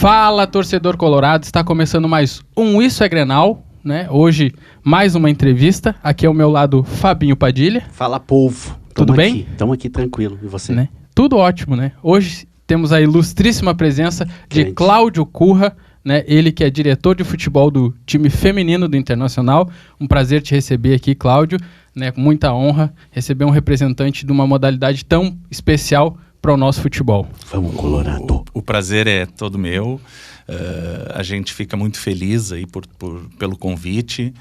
Fala, torcedor colorado, está começando mais um Isso é Grenal, né? Hoje, mais uma entrevista. Aqui ao meu lado, Fabinho Padilha. Fala, povo. Tudo bem? Estamos aqui tranquilo. E você? Né? Tudo ótimo, né? Hoje temos a ilustríssima presença de Cláudio Curra, né? Ele que é diretor de futebol do time feminino do Internacional. Um prazer te receber aqui, Cláudio, né? Com muita honra receber um representante de uma modalidade tão especial para o nosso futebol. Vamos, Colorado. O prazer é todo meu. A gente fica muito feliz aí pelo convite.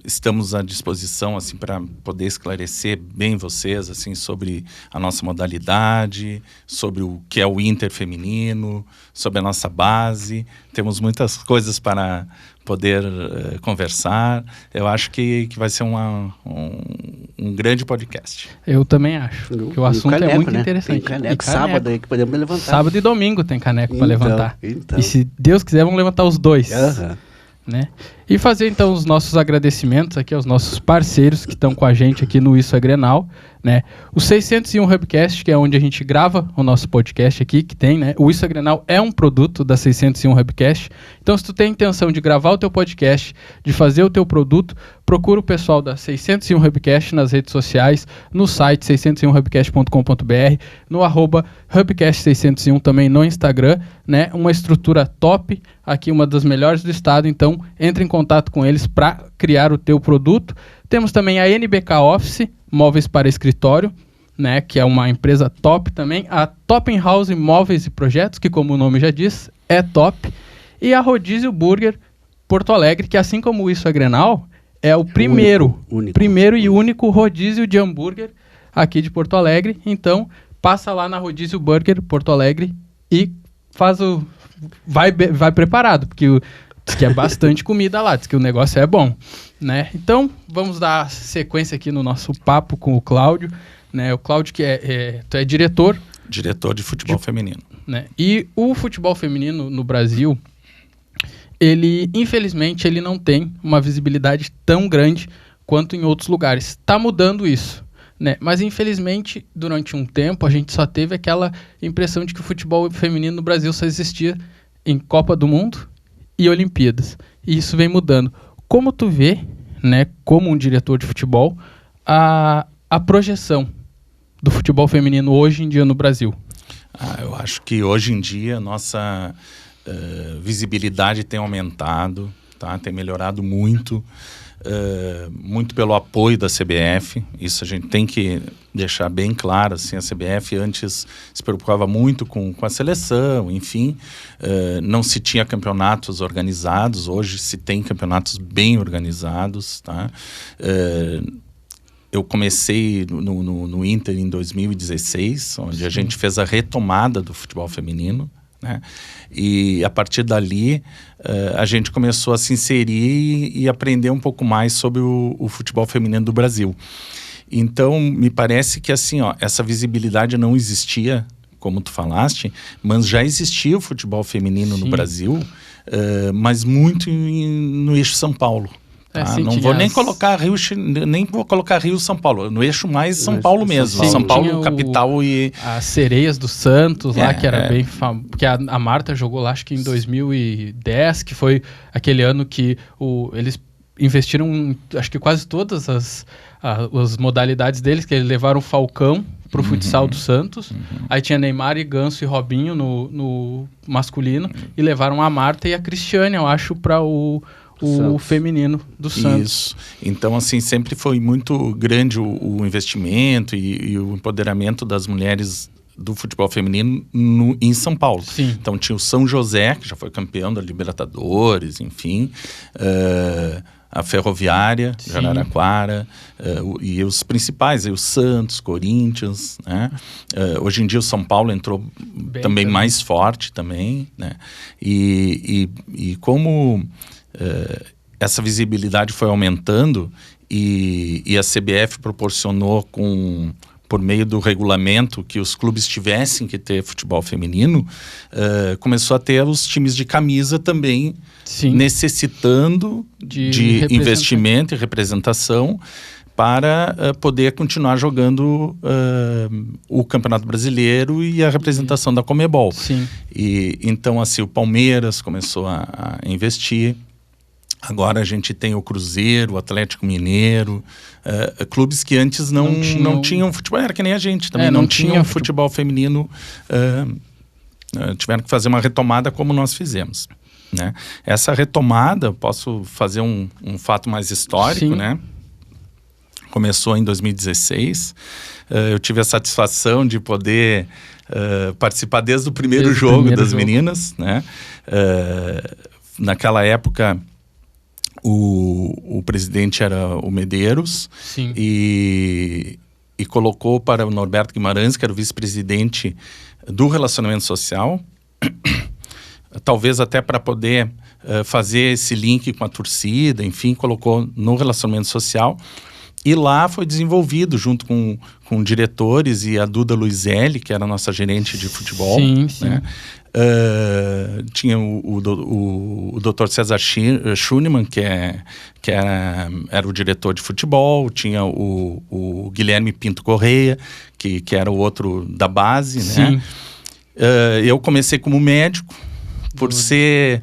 Estamos à disposição assim, para poder esclarecer bem vocês assim, sobre a nossa modalidade, sobre o que é o Inter feminino, sobre a nossa base. Temos muitas coisas para poder conversar. Eu acho que vai ser um grande podcast. Eu também acho, que o assunto caneco, é muito interessante. Tem caneco, sábado aí que podemos levantar. Sábado e domingo tem caneco para levantar. Então. E se Deus quiser, vamos levantar os dois. Né? E fazer então os nossos agradecimentos aqui aos nossos parceiros que estão com a gente aqui no Isso é Grenal, né? O 601 Hubcast, que é onde a gente grava o nosso podcast aqui, que tem, né? O Isso é Grenal é um produto da 601 Hubcast. Então, se tu tem intenção de gravar o teu podcast, de fazer o teu produto, procura o pessoal da 601 Hubcast nas redes sociais, no site 601hubcast.com.br, no @hubcast601 também no Instagram, né? Uma estrutura top, aqui uma das melhores do estado, então entre em contato com eles para criar o teu produto. Temos também a NBK Office, móveis para escritório, né, que é uma empresa top também. A Top House Móveis e Projetos, que como o nome já diz, é top. E a Rodízio Burger Porto Alegre, que assim como Isso é Grenal, é o primeiro e único rodízio de hambúrguer aqui de Porto Alegre. Então, passa lá na Rodízio Burger Porto Alegre e vai preparado, porque diz que é bastante comida lá, diz que o negócio é bom, né? Então, vamos dar sequência aqui no nosso papo com o Cláudio, né? O Cláudio que tu é diretor de futebol feminino, né? E o futebol feminino no Brasil, ele, infelizmente, ele não tem uma visibilidade tão grande quanto em outros lugares. Está mudando isso, né? Mas, infelizmente, durante um tempo, a gente só teve aquela impressão de que o futebol feminino no Brasil só existia em Copa do Mundo e Olimpíadas. E isso vem mudando. Como tu vê, né, como um diretor de futebol, a projeção do futebol feminino hoje em dia no Brasil? Eu acho que hoje em dia a nossa visibilidade tem aumentado, tá? Tem melhorado muito. Muito pelo apoio da CBF, isso a gente tem que deixar bem claro, assim, a CBF antes se preocupava muito com a seleção, enfim, não se tinha campeonatos organizados, hoje se tem campeonatos bem organizados, tá? Eu comecei no Inter em 2016, onde a gente fez a retomada do futebol feminino, né? E a partir dali a gente começou a se inserir e aprender um pouco mais sobre o futebol feminino do Brasil. Então me parece que assim, essa visibilidade não existia, como tu falaste, mas já existia o futebol feminino no Brasil, mas muito no eixo São Paulo. Não vou nem colocar Rio São Paulo, no eixo mais São Paulo mesmo. Sim, São Paulo, capital e... As Sereias do Santos lá, que era bem famoso, porque a Marta jogou lá, acho que em 2010, que foi aquele ano que eles investiram, acho que quase todas as modalidades deles, que eles levaram o Falcão pro futsal do Santos, aí tinha Neymar e Ganso e Robinho no masculino, e levaram a Marta e a Cristiane, eu acho, para o feminino do Santos. Isso. Então, assim, sempre foi muito grande o investimento e o empoderamento das mulheres do futebol feminino em São Paulo. Sim. Então, tinha o São José, que já foi campeão da Libertadores, enfim, a Ferroviária, de Araraquara, e os principais, o Santos, Corinthians, né? Hoje em dia o São Paulo entrou também mais forte também, né? E como essa visibilidade foi aumentando e a CBF proporcionou por meio do regulamento que os clubes tivessem que ter futebol feminino, começou a ter os times de camisa também necessitando de investimento e representação para poder continuar jogando o Campeonato Brasileiro e a representação da Conmebol. Sim. E então, assim, o Palmeiras começou a investir. Agora a gente tem o Cruzeiro, o Atlético Mineiro, clubes que antes não tinham futebol, era que nem a gente também, não tinham futebol feminino, tiveram que fazer uma retomada como nós fizemos, né? Essa retomada, posso fazer um fato mais histórico, Sim. né? Começou em 2016, eu tive a satisfação de poder participar desde o primeiro jogo das meninas, né? Naquela época, o presidente era o Medeiros. Sim. E colocou para o Norberto Guimarães, que era o vice-presidente do Relacionamento Social, talvez até para poder fazer esse link com a torcida, enfim, colocou no Relacionamento Social. E lá foi desenvolvido, junto com diretores e a Duda Luizelli, que era a nossa gerente de futebol. Sim, sim. Né? Tinha o Dr. César Schunemann, que era o diretor de futebol. Tinha o Guilherme Pinto Correia, que era o outro da base. Né? Eu comecei como médico, por ser...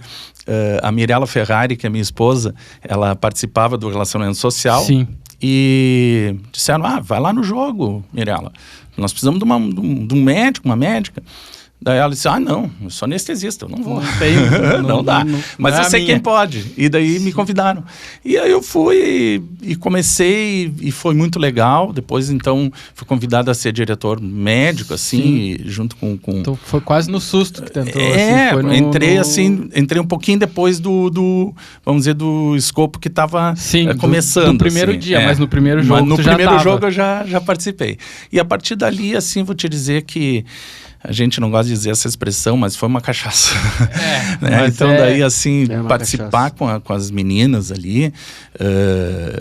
a Mirella Ferrari, que é minha esposa, ela participava do Relacionamento Social. Sim. E disseram, vai lá no jogo, Mirella. Nós precisamos de um médico, uma médica. Daí ela disse, não, eu sou anestesista, eu não vou. Não dá. Mas eu sei quem pode. E daí me convidaram. E aí eu fui e comecei e foi muito legal. Depois, então, fui convidado a ser diretor médico, assim, junto com... Então foi quase no susto que tentou. Entrei um pouquinho depois vamos dizer, do escopo que estava começando. No primeiro dia, mas no primeiro jogo no primeiro jogo eu já participei. E a partir dali, assim, vou te dizer que a gente não gosta de dizer essa expressão, mas foi uma cachaça. Né? Então, daí, assim, participar com as meninas ali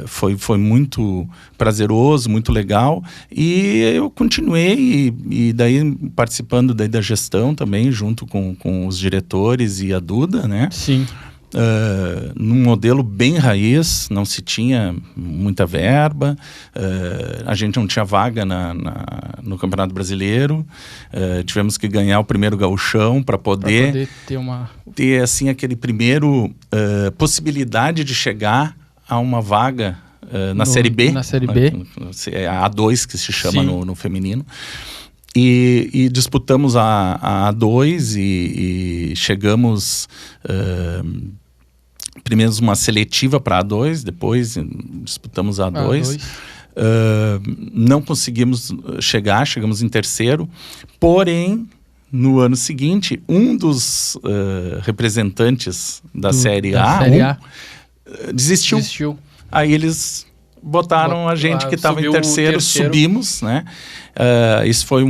foi muito prazeroso, muito legal. E eu continuei, e daí participando da gestão também, junto com os diretores e a Duda, né? Sim. Num modelo bem raiz, não se tinha muita verba, a gente não tinha vaga no Campeonato Brasileiro, tivemos que ganhar o primeiro gauchão para poder ter assim, aquele primeiro possibilidade de chegar a uma vaga na Série B. Na Série B. A A2, que se chama no feminino. E disputamos a A2 e chegamos... primeiro uma seletiva para a A2, depois disputamos a A2. Não conseguimos chegamos em terceiro, porém, no ano seguinte, um dos representantes da Série A desistiu. Aí eles botaram a gente que estava em terceiro, subimos, né? Isso foi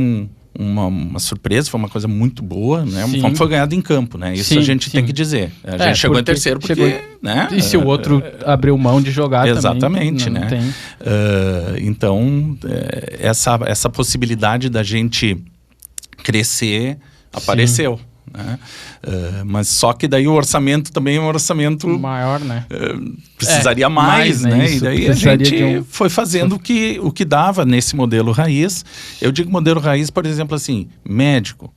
uma surpresa, foi uma coisa muito boa, né? Foi ganhado em campo, né? Isso a gente tem que dizer. A gente chegou em terceiro porque... né? E se o outro abriu mão de jogar exatamente, também... Exatamente, né? Então, essa possibilidade da gente crescer apareceu. Né? Mas só que daí o orçamento também é um orçamento maior, né? Precisaria mais, né? E daí a gente foi fazendo o que dava nesse modelo raiz. Eu digo modelo raiz, por exemplo, assim, médico.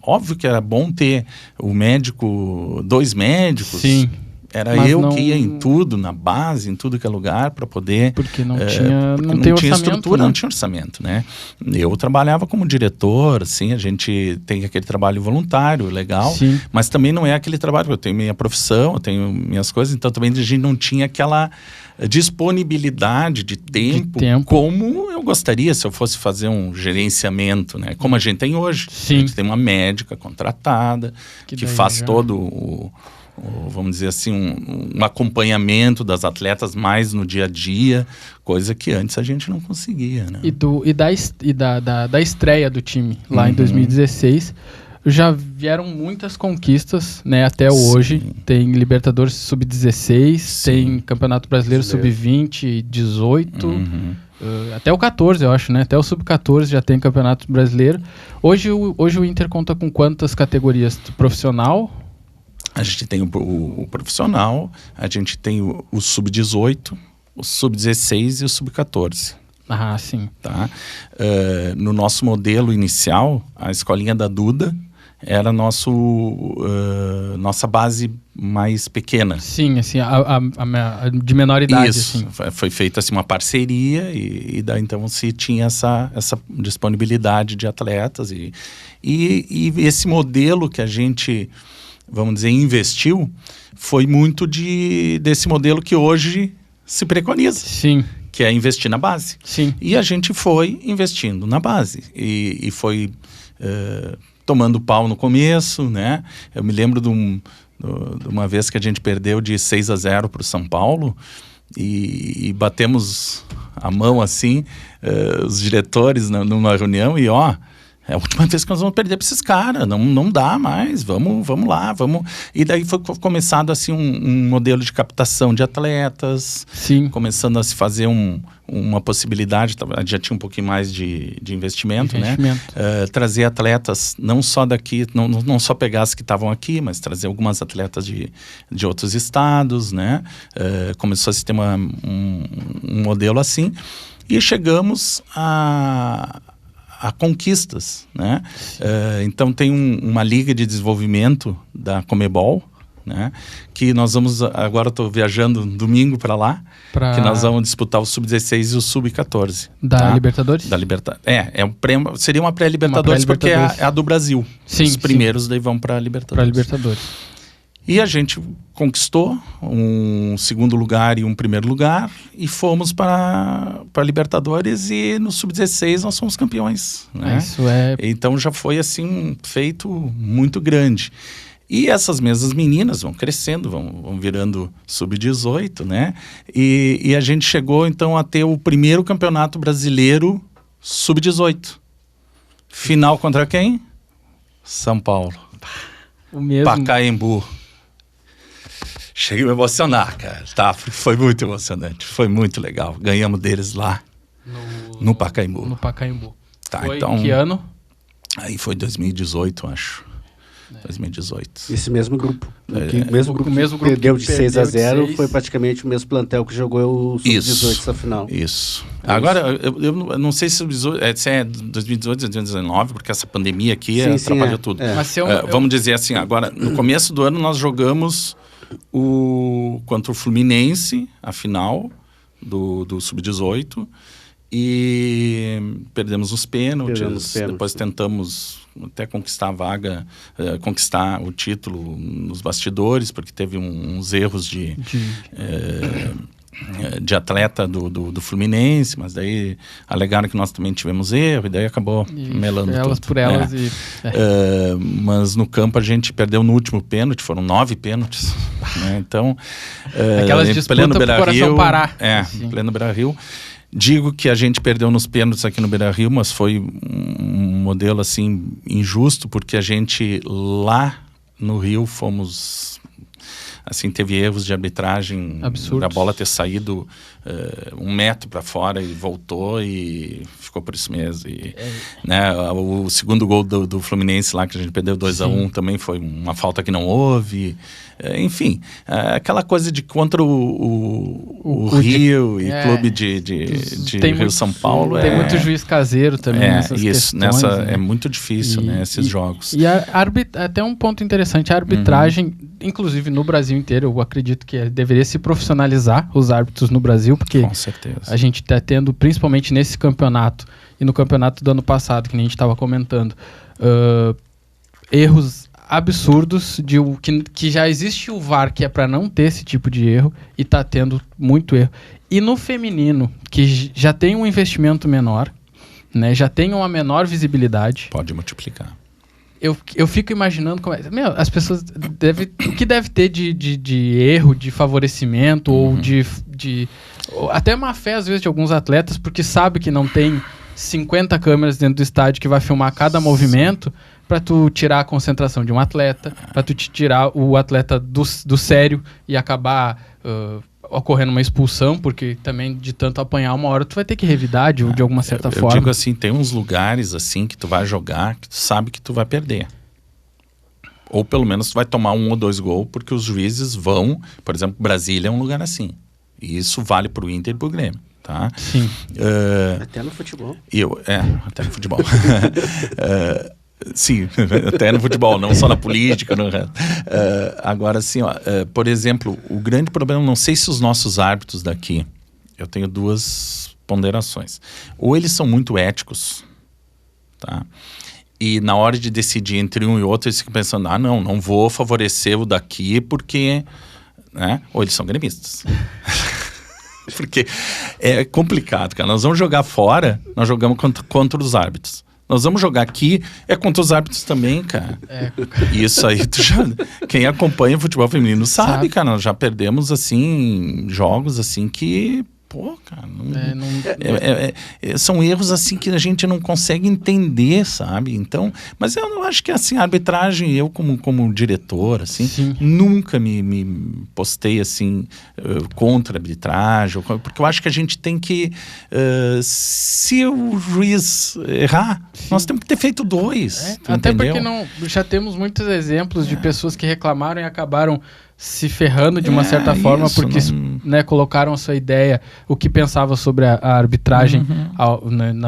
Óbvio que era bom ter o médico, 2 médicos. Sim. Era que ia em tudo, na base, em tudo que é lugar, para poder... Porque não tinha estrutura, né? não tinha orçamento, né? Eu trabalhava como diretor, assim, a gente tem aquele trabalho voluntário, legal, mas também não é aquele trabalho, eu tenho minha profissão, eu tenho minhas coisas, então também a gente não tinha aquela disponibilidade de tempo como eu gostaria se eu fosse fazer um gerenciamento, né? Como a gente tem hoje. A gente tem uma médica contratada, que faz todo vamos dizer assim, um acompanhamento das atletas mais no dia a dia, coisa que antes a gente não conseguia, né? Da estreia do time lá em 2016, já vieram muitas conquistas, né? Até hoje, tem Libertadores Sub-16, tem Campeonato Brasileiro Sub-20, 18, até o 14, eu acho, né? Até o Sub-14 já tem Campeonato Brasileiro. Hoje o Inter conta com quantas categorias? Profissional? A gente tem o profissional, a gente tem o sub-18, o sub-16 e o sub-14. Ah, sim. Tá? No nosso modelo inicial, a escolinha da Duda era nossa base mais pequena. Sim, assim, de menor idade. Isso, assim. Foi feita assim, uma parceria e daí então se tinha essa disponibilidade de atletas e esse modelo que a gente, vamos dizer, investiu foi muito desse modelo que hoje se preconiza. Sim. Que é investir na base. Sim. E a gente foi investindo na base e foi tomando pau no começo, né? Eu me lembro de uma vez que a gente perdeu de 6-0 para o São Paulo e batemos a mão assim, os diretores numa reunião e é a última vez que nós vamos perder para esses caras, não dá mais, vamos lá, vamos. E daí foi começado assim um modelo de captação de atletas, sim, começando a se fazer uma possibilidade, já tinha um pouquinho mais de investimento, né? Trazer atletas não só daqui, não só pegar as que estavam aqui, mas trazer algumas atletas de outros estados, né? Começou a se ter um modelo assim e chegamos a conquistas, né? Então tem uma liga de desenvolvimento da Comebol, né? Que nós vamos, agora estou viajando domingo para lá, que nós vamos disputar o sub-16 e o sub-14. Da Libertadores? Da Libertadores. Seria uma pré-Libertadores porque é a do Brasil. Sim, os primeiros daí vão para a Libertadores. Para Libertadores. E a gente conquistou um segundo lugar e um primeiro lugar e fomos para Libertadores e no Sub-16 nós somos campeões. Né? Então já foi assim um feito muito grande. E essas mesmas meninas vão crescendo, vão virando Sub-18, né? E a gente chegou então a ter o primeiro campeonato brasileiro Sub-18. Final contra quem? São Paulo. O mesmo. Pacaembu. Cheguei a me emocionar, cara. Foi muito emocionante. Foi muito legal. Ganhamos deles lá no Pacaembu. No Pacaembu. Foi então, que ano? Aí foi 2018, acho. 2018. Esse mesmo grupo. O mesmo grupo que perdeu de 6-0 foi praticamente o mesmo plantel que jogou o Sub-18 essa final. Isso. Agora, eu não sei se é 2018, 2019, porque essa pandemia aqui atrapalhou tudo. Mas vamos dizer assim, agora, no começo do ano nós jogamos contra o Fluminense, a final do Sub-18, e perdemos os pênaltis. Depois tentamos até conquistar a vaga, conquistar o título nos bastidores, porque teve uns erros de atleta do Fluminense, mas daí alegaram que nós também tivemos erro, e daí acabou melando elas tudo. Por elas mas no campo a gente perdeu no último pênalti, foram 9 pênaltis. Né? Então, aquelas disputas pro coração parar. Em pleno Beira-Rio. Digo que a gente perdeu nos pênaltis aqui no Beira-Rio, mas foi um modelo assim injusto, porque a gente lá no Rio fomos... Assim, teve erros de arbitragem, absurdos, da bola ter saído 1 metro para fora e voltou e ficou por isso mesmo. Né, o segundo gol do Fluminense lá, que a gente perdeu 2-1, também foi uma falta que não houve. Enfim, aquela coisa de contra o Rio e clube de Rio São Paulo. Tem muito juiz caseiro também nessas questões. É muito difícil, né, esses jogos. E até um ponto interessante, a arbitragem, inclusive no Brasil inteiro, eu acredito que deveria se profissionalizar os árbitros no Brasil, porque com certeza a gente está tendo, principalmente nesse campeonato e no campeonato do ano passado, que nem a gente estava comentando, erros absurdos que já existe o VAR, que é para não ter esse tipo de erro, e está tendo muito erro. E no feminino, que já tem um investimento menor, né, já tem uma menor visibilidade, pode multiplicar. Eu fico imaginando como as pessoas o que deve ter de erro, de favorecimento, ou ou até má fé às vezes de alguns atletas, porque sabe que não tem 50 câmeras dentro do estádio que vai filmar cada movimento, para tu tirar a concentração de um atleta, para tu tirar o atleta do sério e acabar ocorrendo uma expulsão, porque também de tanto apanhar uma hora tu vai ter que revidar de alguma certa forma. Eu digo assim, tem uns lugares assim que tu vai jogar que tu sabe que tu vai perder. Ou pelo menos tu vai tomar 1 ou 2 gols, porque os juízes vão... Por exemplo, Brasília é um lugar assim. E isso vale para o Inter e para o Grêmio. Tá? Sim. Até no futebol. Até no futebol. Sim, até no futebol, não só na política. Agora, assim, por exemplo, o grande problema, não sei se os nossos árbitros daqui, eu tenho duas ponderações. Ou eles são muito éticos, tá? E na hora de decidir entre um e outro, eles ficam pensando, não vou favorecer o daqui porque... Né? Ou eles são gremistas. Porque é complicado, cara. Nós vamos jogar fora, nós jogamos contra os árbitros. Nós vamos jogar aqui, é contra os árbitros também, cara. Isso aí, quem acompanha o futebol feminino sabe, cara. Nós já perdemos, assim, jogos, assim, que... Pô, cara, são erros assim que a gente não consegue entender, sabe? Então, mas eu não acho que assim, a arbitragem, eu como diretor, assim, nunca me postei assim contra a arbitragem, porque eu acho que a gente tem que, se o juiz errar, nós temos que ter feito 2. Até porque já temos muitos exemplos de pessoas que reclamaram e acabaram se ferrando de uma certa forma, porque colocaram a sua ideia, o que pensava sobre a arbitragem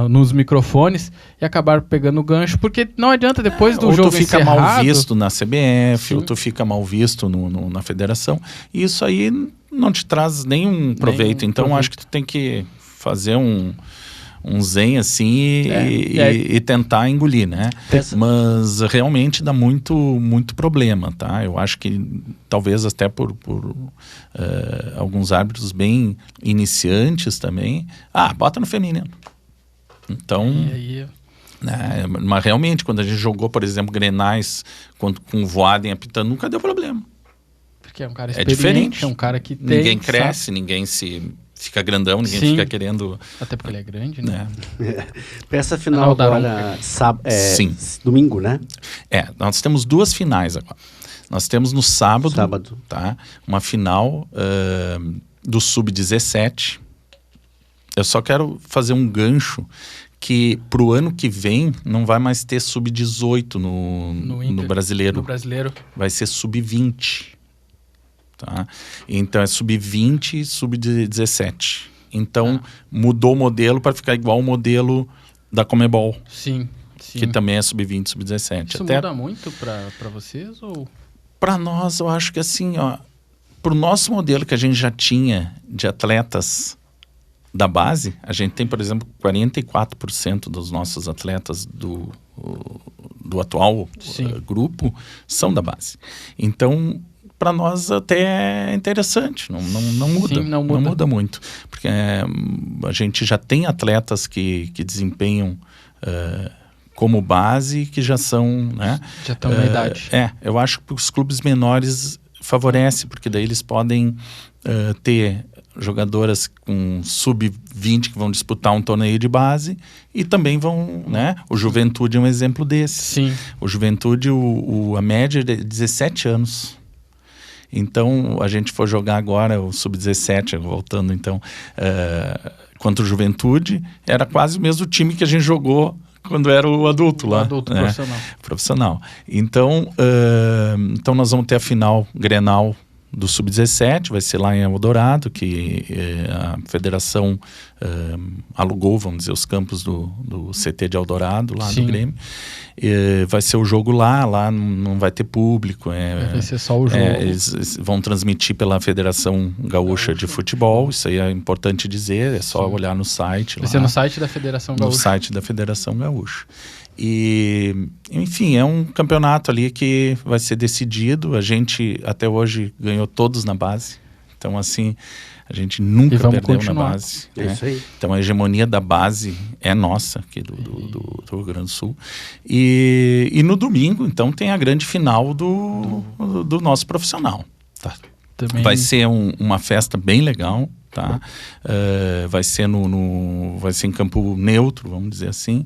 nos microfones e acabaram pegando o gancho, porque não adianta depois do jogo encerrado... Ou tu fica mal visto na CBF, ou tu fica mal visto na federação, e isso aí não te traz nenhum proveito. Então acho que tu tem que fazer um zen assim e tentar engolir, né? Mas realmente dá muito problema, tá? Eu acho que talvez até por alguns árbitros bem iniciantes também. Bota no feminino. Então... mas realmente, quando a gente jogou, por exemplo, Grenais com o Voaden apitando, nunca deu problema. Porque é um cara experiente, diferente. É um cara que tem... Ninguém cresce, ninguém fica grandão, ninguém fica querendo... Até porque ele é grande, né? Para essa final agora, domingo, né? Nós temos 2 finais agora. Nós temos no sábado. Tá? Uma final do Sub-17. Eu só quero fazer um gancho que pro ano que vem não vai mais ter Sub-18 no Brasileiro. No Brasileiro. Vai ser Sub-20. Tá? Então é Sub-20 e Sub-17. Então mudou o modelo para ficar igual ao modelo da Conmebol. Sim. Que também é Sub-20 e Sub-17. Isso muda muito para vocês? Ou... Para nós, eu acho que assim, pro nosso modelo que a gente já tinha de atletas da base, a gente tem, por exemplo, 44% dos nossos atletas do atual grupo são da base. Então... para nós até é interessante, não muda. Sim, não muda muito, porque a gente já tem atletas que desempenham como base, que já são, né? Já estão na idade. Eu acho que os clubes menores favorecem, porque daí eles podem ter jogadoras com sub-20 que vão disputar um torneio de base e também vão, né? O Juventude é um exemplo desse. Sim. O Juventude, a média é de 17 anos. Então, a gente for jogar agora o Sub-17, voltando então, contra o Juventude, era quase o mesmo time que a gente jogou quando era o adulto lá. Adulto, né? Profissional. Então, nós vamos ter a final Grenal do Sub-17, vai ser lá em Eldorado, que a federação alugou, vamos dizer, os campos do CT de Eldorado, lá do Grêmio. Vai ser o jogo lá não vai ter público. Vai ser só o jogo. Eles vão transmitir pela Federação Gaúcha de Futebol, isso aí é importante dizer, é só olhar no site. Vai ser no site da Federação Gaúcha. No site da Federação Gaúcha. E, enfim, é um campeonato ali que vai ser decidido. A gente, até hoje, ganhou todos na base. Então, assim, a gente nunca perdeu na base. É isso aí. Então, a hegemonia da base é nossa, aqui do Rio Grande do Sul. E no domingo, então, tem a grande final do nosso profissional. Tá? Vai ser uma festa bem legal. Tá? Vai ser vai ser em campo neutro, vamos dizer assim,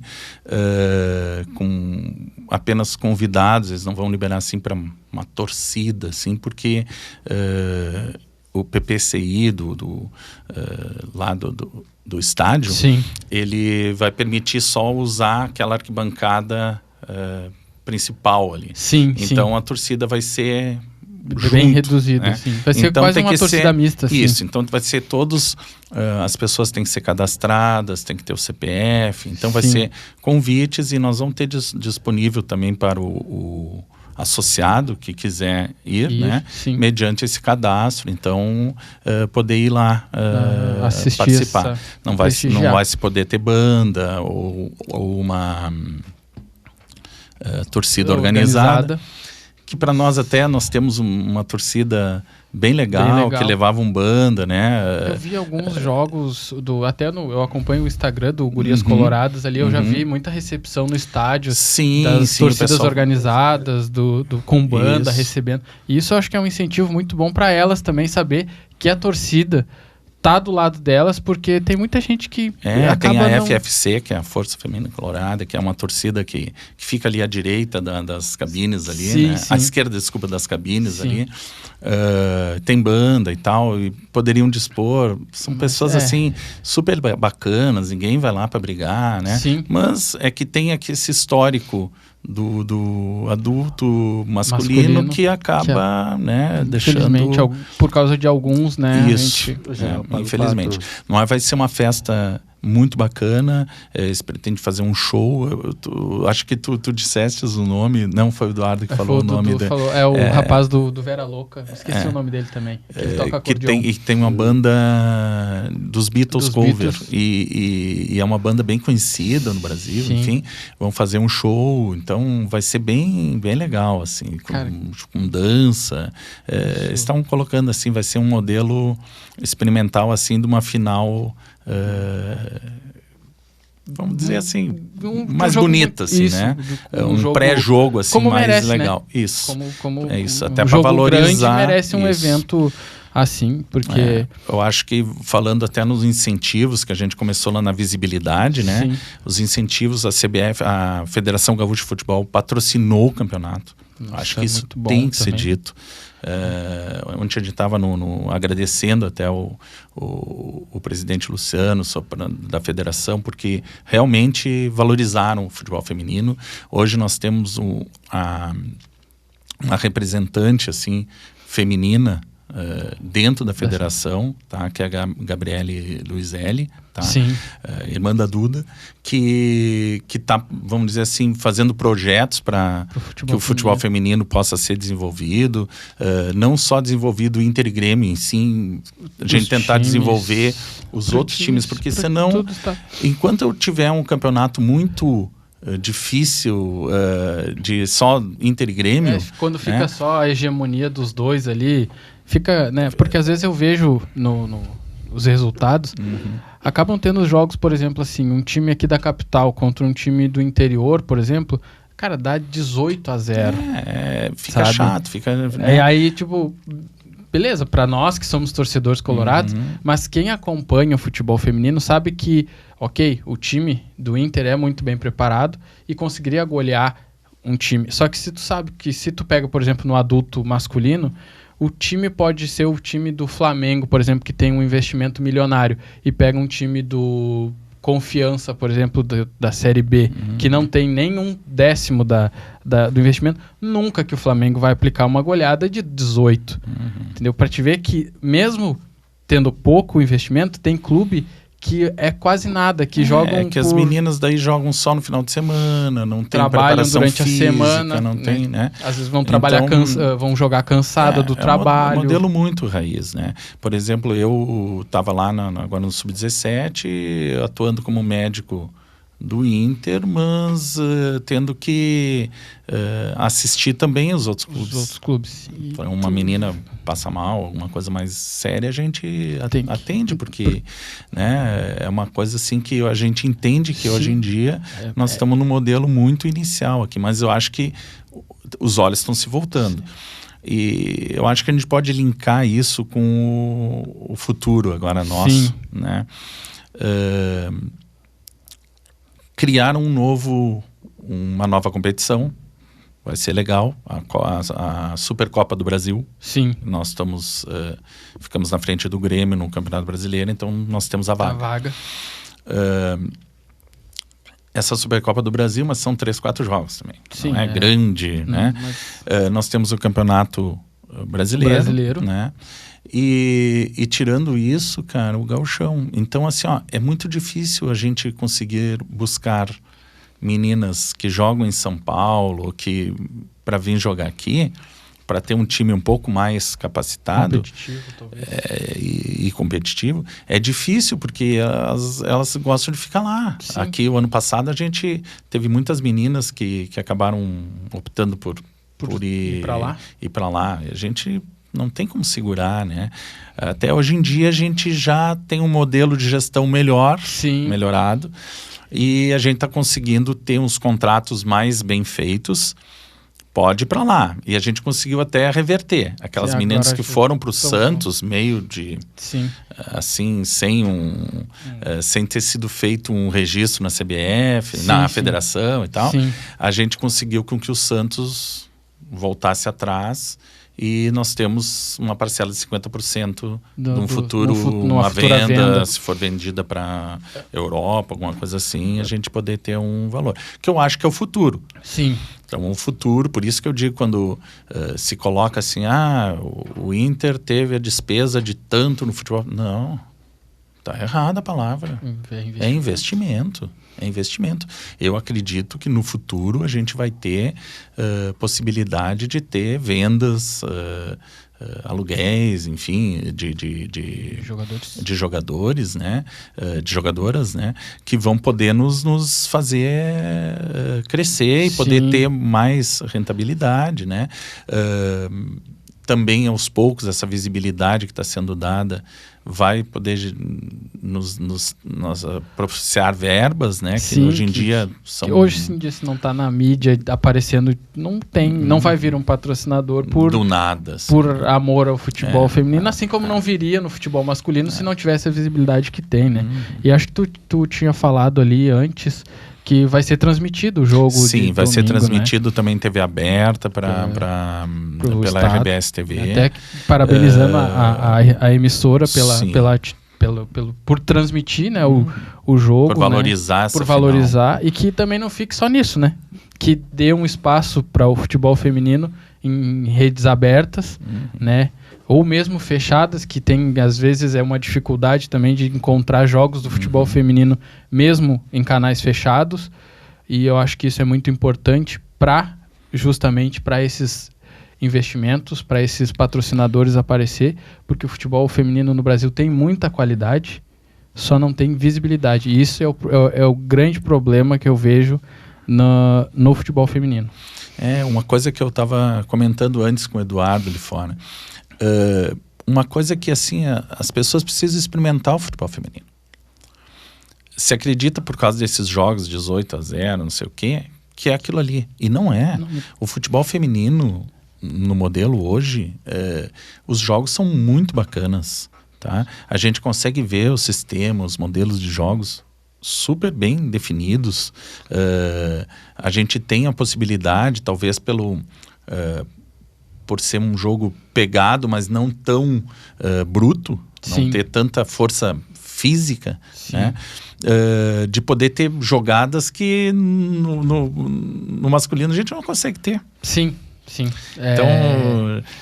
com apenas convidados. Eles não vão liberar assim para uma torcida, assim, porque o PPCI lá do estádio, ele vai permitir só usar aquela arquibancada principal ali. Então a torcida vai ser bem reduzido, né? Assim. Vai ser então, quase uma torcida mista. Assim. Isso, então vai ser todos... as pessoas têm que ser cadastradas, tem que ter o CPF. Então vai ser convites e nós vamos ter disponível também para o associado que quiser ir, né? Mediante esse cadastro. Então, poder ir lá participar. Não vai se poder ter banda ou uma torcida organizada. Que para nós nós temos uma torcida bem legal, que levavam banda, né? Eu vi alguns jogos, eu acompanho o Instagram do Gurias Coloradas ali, eu já vi muita recepção no estádio, das torcidas organizadas, com banda, recebendo. E isso eu acho que é um incentivo muito bom para elas também saber que a torcida tá do lado delas, porque tem muita gente que tem a FFC, que é a Força Feminina Colorada, que é uma torcida que fica ali à direita das cabines ali, né? À esquerda, desculpa, das cabines ali. Tem banda e tal, e poderiam dispor. São pessoas assim, super bacanas, ninguém vai lá para brigar, né? Mas é que tem aqui esse histórico do adulto masculino que acaba, né, deixando... por causa de alguns, né? Isso, infelizmente. Mas vai ser uma festa muito bacana, eles pretendem fazer um show. Acho que tu disseste o nome, não foi o Eduardo que falou o nome dele. É o rapaz do Vera Louca, esqueci o nome dele também. Ele toca acordeon. Tem uma banda dos Beatles cover, e é uma banda bem conhecida no Brasil, enfim. Vão fazer um show, então vai ser bem legal, assim, com dança. Estão colocando assim, vai ser um modelo experimental, assim, de uma final... vamos dizer assim, mais bonita, assim, né? Um pré-jogo, assim, mais merece, legal. Né? Isso. É isso, até para valorizar. Merece um evento assim, porque... eu acho que, falando até nos incentivos, que a gente começou lá na visibilidade, né? Os incentivos, a CBF, a Federação Gaúcha de Futebol, patrocinou o campeonato. Acho que isso tem que ser dito. Ontem a gente estava agradecendo até o presidente Luciano da federação, porque realmente valorizaram o futebol feminino. Hoje nós temos uma representante assim, feminina dentro da federação, tá? Que é a Gabriele Luizelli, tá? Irmã da Duda, que está, vamos dizer assim, fazendo projetos para que o futebol feminino possa ser desenvolvido, não só desenvolvido Inter e Grêmio, sim, a gente tentar desenvolver os outros times, porque senão, enquanto eu tiver um campeonato muito difícil de só Inter e Grêmio... quando fica só a hegemonia dos dois ali... Fica, né? Porque às vezes eu vejo os resultados, acabam tendo jogos, por exemplo, assim, um time aqui da capital contra um time do interior, por exemplo, cara, dá 18-0. Fica chato, fica... Né? Aí, tipo, beleza, pra nós que somos torcedores colorados, mas quem acompanha o futebol feminino sabe que, ok, o time do Inter é muito bem preparado e conseguiria golear um time. Só que se tu sabe que se tu pega, por exemplo, no adulto masculino, o time pode ser o time do Flamengo, por exemplo, que tem um investimento milionário, e pega um time do Confiança, por exemplo, da Série B, que não tem nem 1/10 do investimento, nunca que o Flamengo vai aplicar uma goleada de 18. Entendeu? Para te ver que, mesmo tendo pouco investimento, tem clube que é quase nada, que jogam as meninas daí jogam só no final de semana, não tem preparação durante física, a semana, não tem, né? Às vezes vão trabalhar, vão jogar cansada do trabalho. É um modelo muito raiz, né? Por exemplo, eu estava lá agora no Sub-17, atuando como médico do Inter, mas tendo que assistir também os outros clubes. Uma menina passa mal, alguma coisa mais séria, a gente atende, porque né, é uma coisa assim que a gente entende que hoje em dia nós estamos num modelo muito inicial aqui, mas eu acho que os olhos estão se voltando. E eu acho que a gente pode linkar isso com o futuro agora nosso, né? Criar uma nova competição, vai ser legal, a Supercopa do Brasil. Sim. Nós ficamos na frente do Grêmio no Campeonato Brasileiro, então nós temos a vaga. Essa Supercopa do Brasil, mas são 3-4 jogos também. Sim, não é grande, né? Mas... nós temos o Campeonato brasileiro. Né? E tirando isso, cara, o gauchão. Então, assim, ó, é muito difícil a gente conseguir buscar meninas que jogam em São Paulo, que para vir jogar aqui, para ter um time um pouco mais capacitado, competitivo, talvez. E competitivo, é difícil porque elas gostam de ficar lá. Sim. Aqui, o ano passado, a gente teve muitas meninas que acabaram optando por ir para lá. A gente não tem como segurar, né? Até hoje em dia a gente já tem um modelo de gestão melhorado, e a gente está conseguindo ter uns contratos mais bem feitos. Pode ir para lá. E a gente conseguiu até reverter. Aquelas meninas que foram para o Santos, meio de... assim, sem ter sido feito um registro na CBF, na federação e tal. Sim. A gente conseguiu com que o Santos voltasse atrás, e nós temos uma parcela de 50% numa futura venda, se for vendida para Europa, alguma coisa assim, a gente poder ter um valor. Que eu acho que é o futuro. Sim. Então, o futuro, por isso que eu digo, quando se coloca assim, o Inter teve a despesa de tanto no futebol. Não, tá errada a palavra. É investimento. É investimento. Eu acredito que no futuro a gente vai ter possibilidade de ter vendas, aluguéis, enfim, de jogadores, né? De jogadoras, né? Que vão poder nos fazer crescer e poder ter mais rentabilidade, né? Também, aos poucos, essa visibilidade que está sendo dada vai poder nos propiciar verbas, né? Que hoje em dia são... Hoje em dia, se não está na mídia aparecendo, não vai vir um patrocinador do nada, assim, por amor ao futebol feminino, assim como não viria no futebol masculino se não tivesse a visibilidade que tem, né? E acho que tu tinha falado ali antes que vai ser transmitido o jogo. Sim, vai ser transmitido, né? Também em TV aberta pela RBS TV. Até parabenizando a emissora por transmitir, né, o jogo. Por valorizar, né? Por valorizar, e que também não fique só nisso, né? Que dê um espaço para o futebol feminino em redes abertas, né? Ou mesmo fechadas, que tem, às vezes, uma dificuldade também de encontrar jogos do futebol feminino, mesmo em canais fechados. E eu acho que isso é muito importante justamente para esses investimentos, para esses patrocinadores aparecer, porque o futebol feminino no Brasil tem muita qualidade, só não tem visibilidade. E isso é o grande problema que eu vejo no futebol feminino. Uma coisa que eu estava comentando antes com o Eduardo ali fora. Uma coisa que, assim, as pessoas precisam experimentar o futebol feminino. Se acredita, por causa desses jogos 18-0, não sei o quê, que é aquilo ali. E não é. Não. O futebol feminino, no modelo hoje, os jogos são muito bacanas, tá? A gente consegue ver o sistema, os modelos de jogos super bem definidos. A gente tem a possibilidade, talvez por ser um jogo pegado, mas não tão bruto, não ter tanta força física, né? De poder ter jogadas que no masculino a gente não consegue ter. Sim. Então,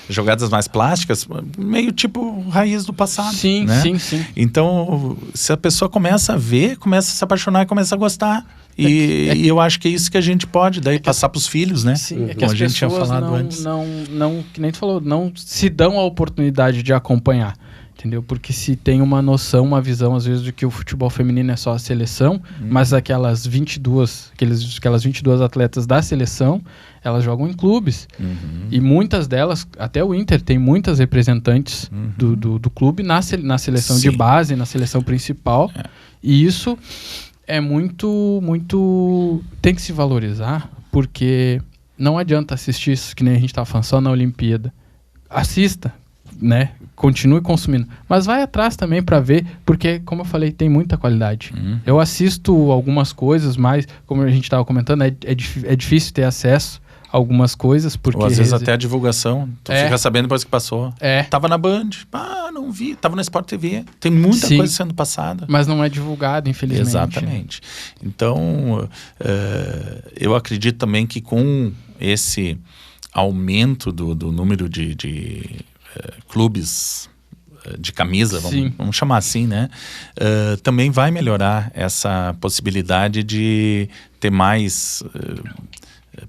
jogadas mais plásticas, meio tipo raiz do passado. Sim. Então, se a pessoa começa a ver, começa a se apaixonar e começa a gostar. E eu acho que é isso que a gente pode daí passar para os filhos, né? Sim, como a gente tinha falado antes. Não, que nem tu falou, não se dão a oportunidade de acompanhar. Entendeu? Porque se tem uma noção, uma visão, às vezes, de que o futebol feminino é só a seleção, mas aquelas 22 atletas da seleção, elas jogam em clubes. E muitas delas, até o Inter tem muitas representantes do clube na seleção de base, na seleção principal. E isso é muito... Tem que se valorizar, porque não adianta assistir isso, que nem a gente estava falando, só na Olimpíada. Assista, né? Continue consumindo, mas vai atrás também para ver, porque, como eu falei, tem muita qualidade. Eu assisto algumas coisas, mas, como a gente estava comentando, é difícil ter acesso a algumas coisas, porque... Ou às vezes até a divulgação, tu fica sabendo depois que passou. Tava na Band, não vi, tava na Sport TV, tem muita coisa sendo passada. Mas não é divulgado, infelizmente. Exatamente. Então, eu acredito também que com esse aumento do número de clubes de camisa, vamos chamar assim, né? Também vai melhorar essa possibilidade de ter mais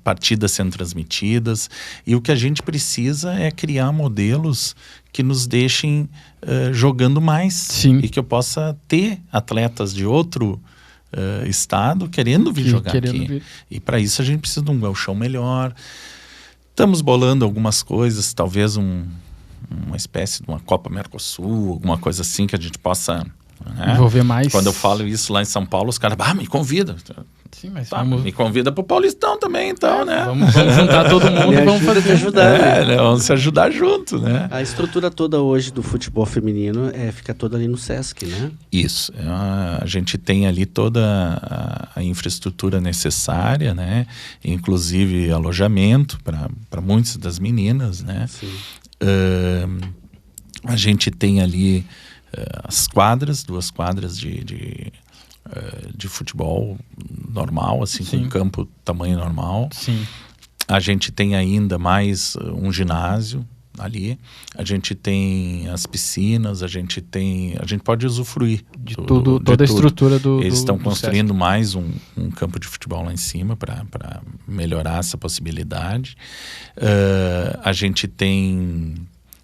partidas sendo transmitidas. E o que a gente precisa é criar modelos que nos deixem jogando mais. Sim. E que eu possa ter atletas de outro estado querendo vir jogar aqui. E para isso a gente precisa de um gauchão melhor. Estamos bolando algumas coisas, talvez uma espécie de uma Copa Mercosul, alguma coisa assim que a gente possa envolver mais. Quando eu falo isso lá em São Paulo, os caras, me convida. Sim, mas me convida pro Paulistão também, então, né? Vamos juntar todo mundo e vamos fazer. Ajudar, né? Vamos se ajudar junto, né? A estrutura toda hoje do futebol feminino fica toda ali no Sesc, né? Isso. A gente tem ali toda a infraestrutura necessária, né? Inclusive alojamento para muitas das meninas, né? Sim. A gente tem ali as quadras, 2 quadras de futebol normal, assim, com campo tamanho normal. Sim. A gente tem ainda mais um ginásio ali. A gente tem as piscinas, a gente pode usufruir de toda a estrutura do Eles estão do construindo Sesc. mais um campo de futebol lá em cima para melhorar essa possibilidade. A gente tem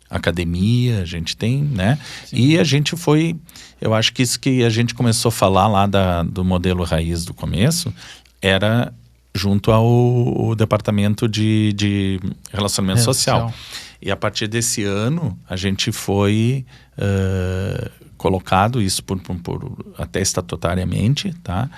academia, a gente tem, né? Sim. E a gente eu acho que isso que a gente começou a falar lá do modelo raiz do começo era junto ao departamento de relacionamento social. E a partir desse ano a gente foi colocado isso por até estatutariamente, tá?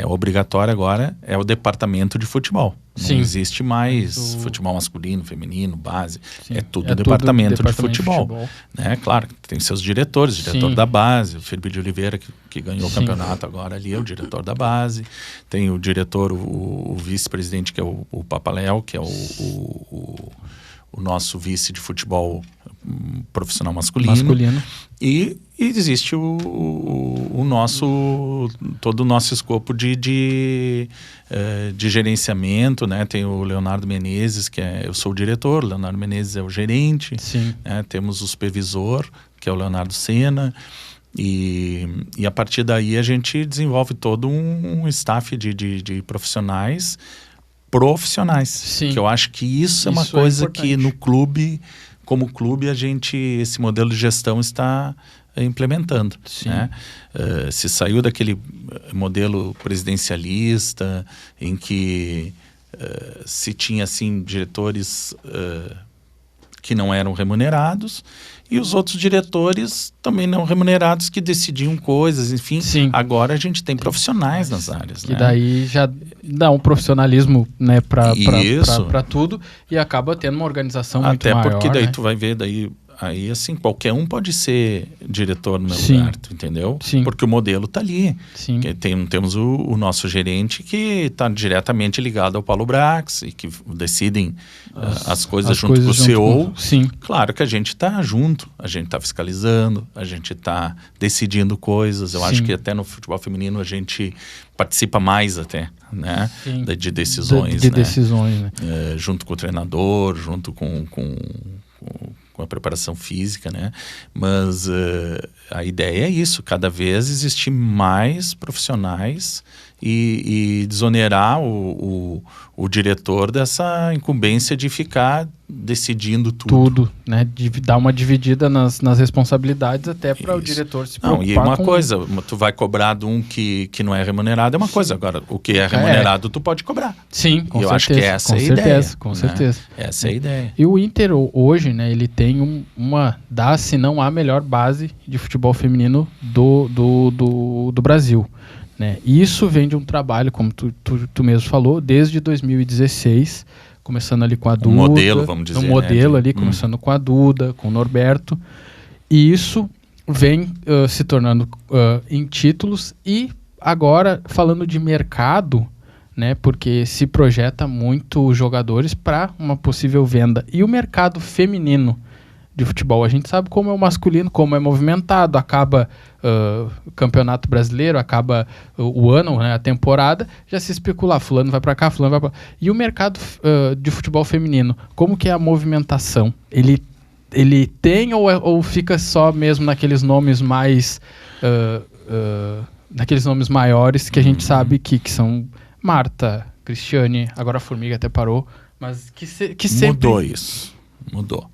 Obrigatório agora é o departamento de futebol. Sim. Não existe mais futebol masculino, feminino, base. Sim. É tudo departamento de futebol. Né? Claro, tem seus diretores, diretor da base, o Felipe de Oliveira, que ganhou o campeonato agora ali, é o diretor da base. Tem o diretor, o vice-presidente, que é o Papaléu, que é o nosso vice de futebol profissional masculino. E existe todo o nosso escopo de gerenciamento, né? Tem o Leonardo Menezes, eu sou o diretor, o Leonardo Menezes é o gerente. Né? Temos o supervisor, que é o Leonardo Sena. E a partir daí a gente desenvolve todo um staff de profissionais, Sim. que eu acho que isso é uma coisa que no clube, como clube, esse modelo de gestão está implementando. Né? Se saiu daquele modelo presidencialista em que se tinha assim diretores que não eram remunerados e os outros diretores também não remunerados que decidiam coisas, enfim. Sim. Agora a gente tem profissionais nas áreas. Que daí já dá um profissionalismo, né, para tudo e acaba tendo uma organização muito maior. Até porque daí né? tu vai ver, aí assim, qualquer um pode ser diretor no meu lugar, tu entendeu? Sim. Porque o modelo tá ali. Sim. Temos o nosso gerente que está diretamente ligado ao Paulo Brax e que decidem as coisas junto com o CEO. Sim. Claro que a gente está junto, a gente está fiscalizando, a gente está decidindo coisas. Eu acho que até no futebol feminino a gente participa mais até, né? De decisões. De decisões, né? Junto com o treinador, junto com a preparação física, né? Mas a ideia é isso, cada vez existir mais profissionais e desonerar o diretor dessa incumbência de ficar decidindo tudo. Né? De dar uma dividida nas responsabilidades até para o diretor se preocupar. E uma coisa, tu vai cobrar de um que não é remunerado, é uma coisa. Agora, o que é remunerado, tu pode cobrar. Sim, com certeza. Eu acho que essa é a ideia. Com certeza. Essa é a ideia. E o Inter hoje, né, ele tem se não a melhor base de futebol feminino do Brasil. Né? E isso vem de um trabalho, como tu mesmo falou, desde 2016, começando ali com a Duda. Modelo, vamos dizer. Começando com a Duda, com o Norberto. E isso vem se tornando em títulos. E agora, falando de mercado, né, porque se projeta muito jogadores para uma possível venda. E o mercado feminino de futebol. A gente sabe como é o masculino, como é movimentado, acaba o Campeonato Brasileiro, acaba o ano, né, a temporada, já se especula, fulano vai para cá, fulano vai para... E o mercado de futebol feminino, como que é a movimentação? Ele tem ou fica só mesmo naqueles nomes mais... naqueles nomes maiores que a gente sabe que são Marta, Cristiane, agora a Formiga até parou, mas que sempre... Mudou isso, mudou.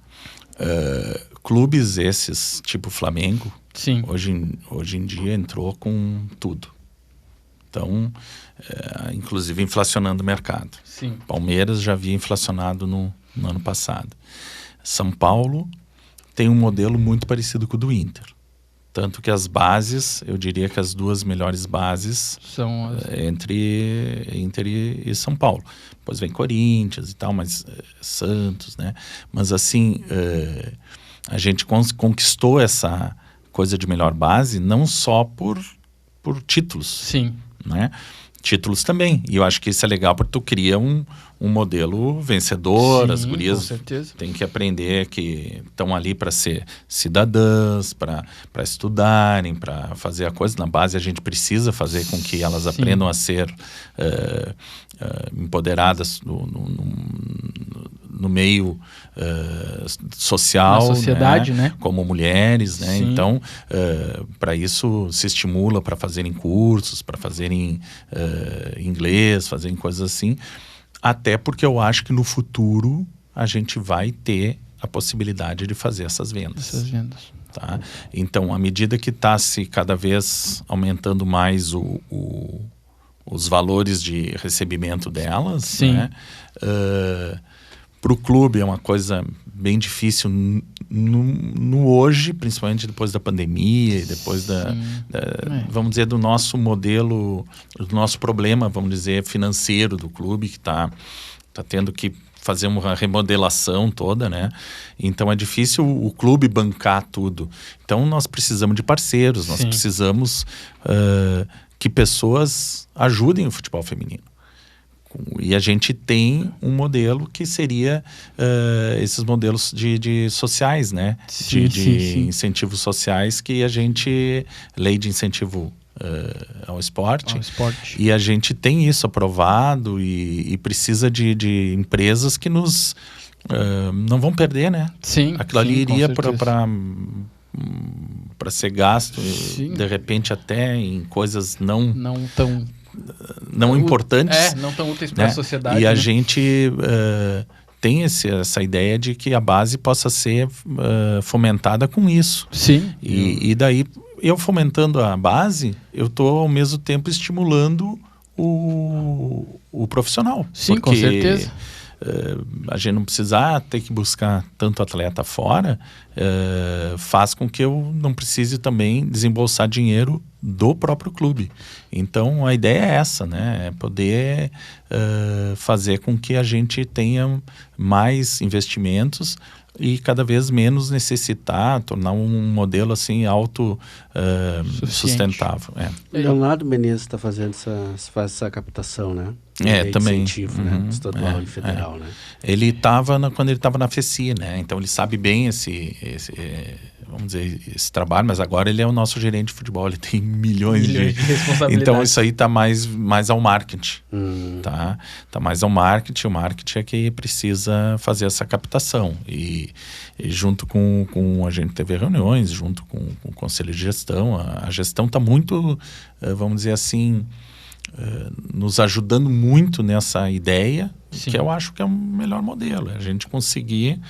Clubes esses, tipo Flamengo, sim, hoje em dia entrou com tudo. Então, inclusive inflacionando o mercado. Sim. Palmeiras já havia inflacionado no ano passado. São Paulo tem um modelo muito parecido com o do Inter. Tanto que as bases, eu diria que as duas melhores bases são entre Inter e São Paulo. Depois vem Corinthians e tal, mas Santos, né? Mas assim, a gente conquistou essa coisa de melhor base não só por títulos. Sim. Né? Títulos também. E eu acho que isso é legal porque tu cria um modelo vencedor. Sim, as gurias têm que aprender que estão ali para ser cidadãs, para estudarem, para fazer a coisa. Na base a gente precisa fazer com que elas aprendam a ser empoderadas no meio social, na sociedade, né? Como mulheres, né? Então, para isso se estimula para fazerem cursos, para fazerem inglês, fazerem coisas assim, até porque eu acho que no futuro a gente vai ter a possibilidade de fazer essas vendas. Tá? Então, à medida que está se cada vez aumentando mais os valores de recebimento delas, né? Para o clube é uma coisa bem difícil no hoje, principalmente depois da pandemia e depois vamos dizer, do nosso modelo, do nosso problema, vamos dizer, financeiro do clube, que está tendo que fazer uma remodelação toda, né? Então é difícil o clube bancar tudo. Então nós precisamos de parceiros, nós precisamos que pessoas ajudem o futebol feminino. E a gente tem um modelo que seria esses modelos de sociais, né? De incentivos sociais que a gente... Lei de incentivo ao esporte. E a gente tem isso aprovado e precisa de empresas que nos... não vão perder, né? Sim. Aquilo ali iria para ser gasto, de repente até em coisas não tão... não importantes. Não tão úteis para a sociedade. E a gente tem essa ideia de que a base possa ser fomentada com isso. Sim. E daí, eu fomentando a base, eu estou ao mesmo tempo estimulando o profissional. Sim, com certeza. A gente não precisar ter que buscar tanto atleta fora, faz com que eu não precise também desembolsar dinheiro do próprio clube. Então a ideia é essa, né? É poder fazer com que a gente tenha mais investimentos e cada vez menos necessitar, tornar um modelo assim sustentável. Leonardo Menezes está fazendo essa captação, né? Também. Incentivo, né? Estadual e federal, né? Ele estava quando ele estava na FECI, né? Então ele sabe bem vamos dizer, esse trabalho, mas agora ele é o nosso gerente de futebol, ele tem milhões de responsabilidades. Então isso aí está mais ao marketing, tá? Tá mais ao marketing. O marketing é que precisa fazer essa captação e junto com a gente teve reuniões, junto com o conselho de gestão, a gestão está muito, vamos dizer assim, nos ajudando muito nessa ideia, que eu acho que é o melhor modelo, é a gente conseguir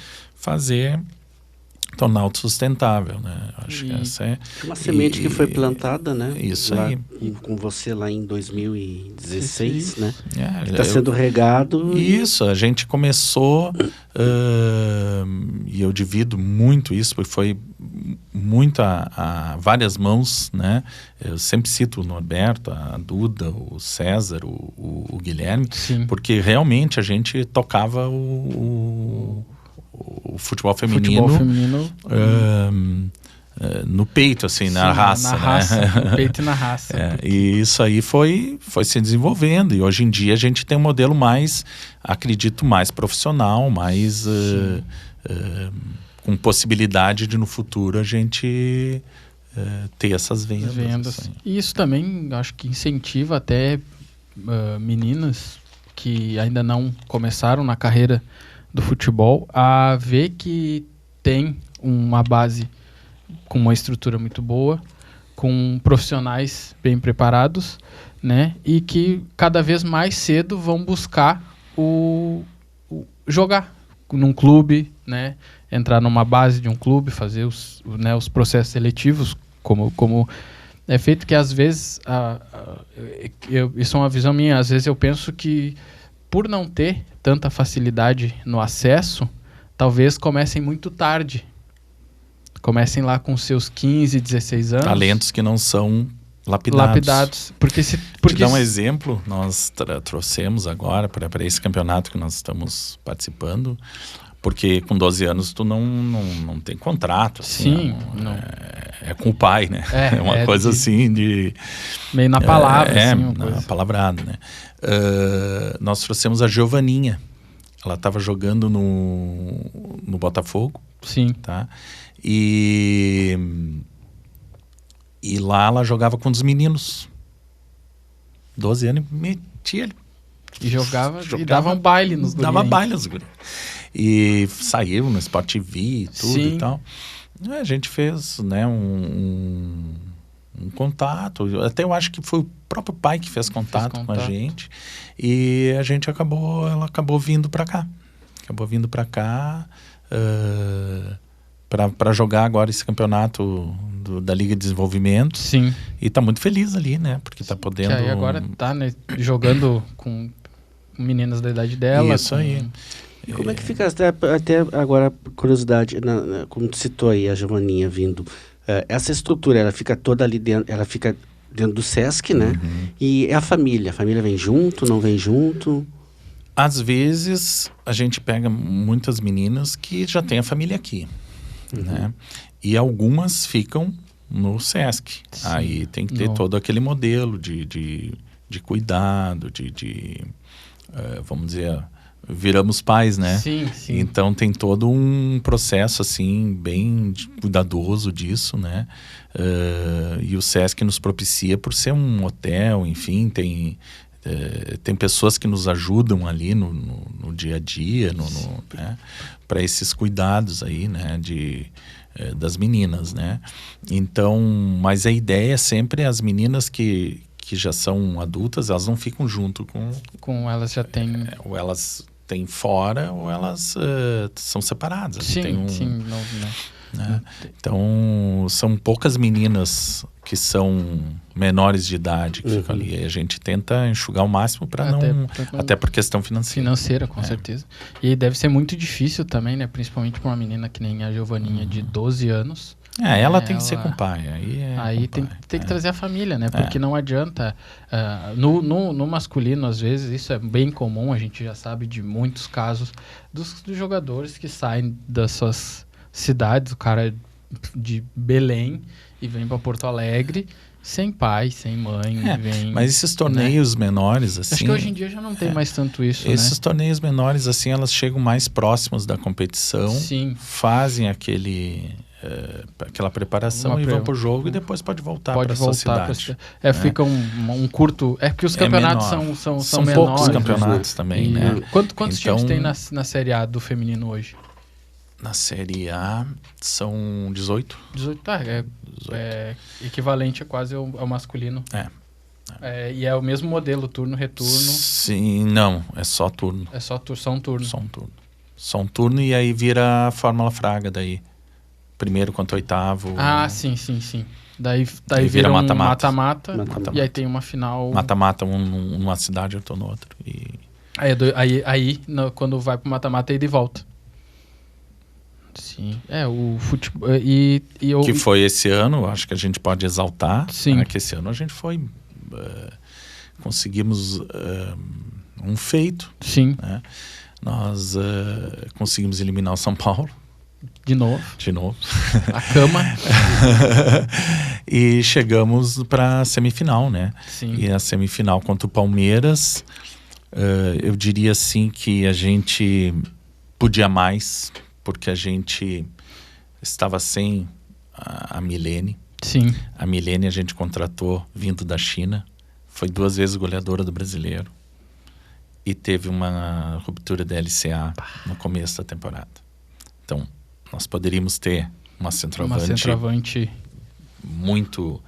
tornar autossustentável, né? Acho que essa é uma semente que foi plantada, né? Isso lá, aí. Com você lá em 2016, né? Está sendo regado. Isso, a gente começou e eu divido muito isso, porque foi muito a várias mãos, né? Eu sempre cito o Norberto, a Duda, o César, o Guilherme, porque realmente a gente tocava o futebol feminino, no peito, assim, na raça. No peito e na raça. E isso aí foi se desenvolvendo. E hoje em dia a gente tem um modelo mais, acredito, mais profissional, mais com possibilidade de no futuro a gente ter essas vendas. E isso também acho que incentiva até meninas que ainda não começaram na carreira do futebol a ver que tem uma base com uma estrutura muito boa, com profissionais bem preparados, né? E que cada vez mais cedo vão buscar jogar num clube, né? Entrar numa base de um clube, fazer os processos seletivos, como é feito, que às vezes, isso é uma visão minha, às vezes eu penso que por não ter tanta facilidade no acesso, talvez comecem muito tarde. Comecem lá com seus 15, 16 anos. Talentos que não são lapidados. Porque Te dar um exemplo, nós trouxemos agora para esse campeonato que nós estamos participando, porque com 12 anos tu não tem contrato. Assim, sim. É com o pai, né? É uma coisa assim de... Meio na palavra. Na palavrada, né? Nós trouxemos a Giovaninha. Ela estava jogando no Botafogo. Sim. Tá? E lá ela jogava com os meninos. 12 anos e metia ele. E jogava e dava um baile nos guris. Dava baile nos guris. E saiu no Sport TV e tudo. Sim. E tal. A gente fez, né, um contato. Até eu acho que foi o próprio pai que fez contato com a gente. E ela acabou vindo para cá. Para jogar agora esse campeonato da Liga de Desenvolvimento. Sim. E tá muito feliz ali, né? Porque tá podendo... Que aí agora tá, né, jogando com meninas da idade dela. Isso aí. E como é que fica, até agora, curiosidade, como tu citou aí, a Giovaninha vindo, essa estrutura, ela fica toda ali dentro, ela fica dentro do Sesc, né? Uhum. E a família vem junto, não vem junto? Às vezes, a gente pega muitas meninas que já têm a família aqui. Né? E algumas ficam no Sesc. Sim. Aí tem que ter todo aquele modelo de cuidado, vamos dizer, viramos pais, né? Sim. Então tem todo um processo assim bem cuidadoso disso, né? E o Sesc nos propicia por ser um hotel, enfim, tem pessoas que nos ajudam ali no dia a dia, né? Para esses cuidados aí, né? Das meninas, né? Então, mas a ideia é sempre as meninas que já são adultas, elas não ficam junto com elas já têm... ou elas têm fora, ou elas são separadas. Sim, né? Então, são poucas meninas que são menores de idade que ficam ali. E a gente tenta enxugar o máximo para até por questão financeira. Com certeza. E deve ser muito difícil também, né? Principalmente para uma menina que nem a Giovaninha, de 12 anos. Ela tem que ser com o pai. Aí tem que trazer a família, né? Porque não adianta... no masculino, às vezes, isso é bem comum. A gente já sabe de muitos casos dos jogadores que saem das suas cidades. O cara de Belém e vem para Porto Alegre sem pai, sem mãe. Mas esses torneios menores, assim... Acho que hoje em dia já não tem mais tanto isso, esses torneios menores, assim, elas chegam mais próximos da competição. Sim. Fazem aquela preparação e vão pro jogo e depois pode voltar para sua cidade. Fica um curto... É porque os campeonatos são menores. São poucos campeonatos também, né? Quantos times tem na Série A do feminino hoje? Na Série A são 18. 18, é equivalente a quase ao masculino. E é o mesmo modelo, turno, retorno. Sim, não, é só turno. Só um turno. Só um turno e aí vira a Fórmula Fraga daí. Primeiro contra oitavo. Sim. Daí vira mata-mata. E aí tem uma final... Mata-mata, um numa cidade, outro no outro. Aí quando vai pro mata-mata, é ida e volta. Sim, o futebol... Que foi esse ano, acho que a gente pode exaltar. Sim. Que esse ano a gente foi... conseguimos um feito. Sim. Né? Nós conseguimos eliminar o São Paulo. De novo. A cama. E chegamos para a semifinal, né? Sim. E a semifinal contra o Palmeiras, eu diria assim que a gente podia mais, porque a gente estava sem a Milene. Sim. A Milene a gente contratou vindo da China. Foi 2 vezes goleadora do Brasileiro. E teve uma ruptura da LCA no começo da temporada. Então, nós poderíamos ter uma centroavante muito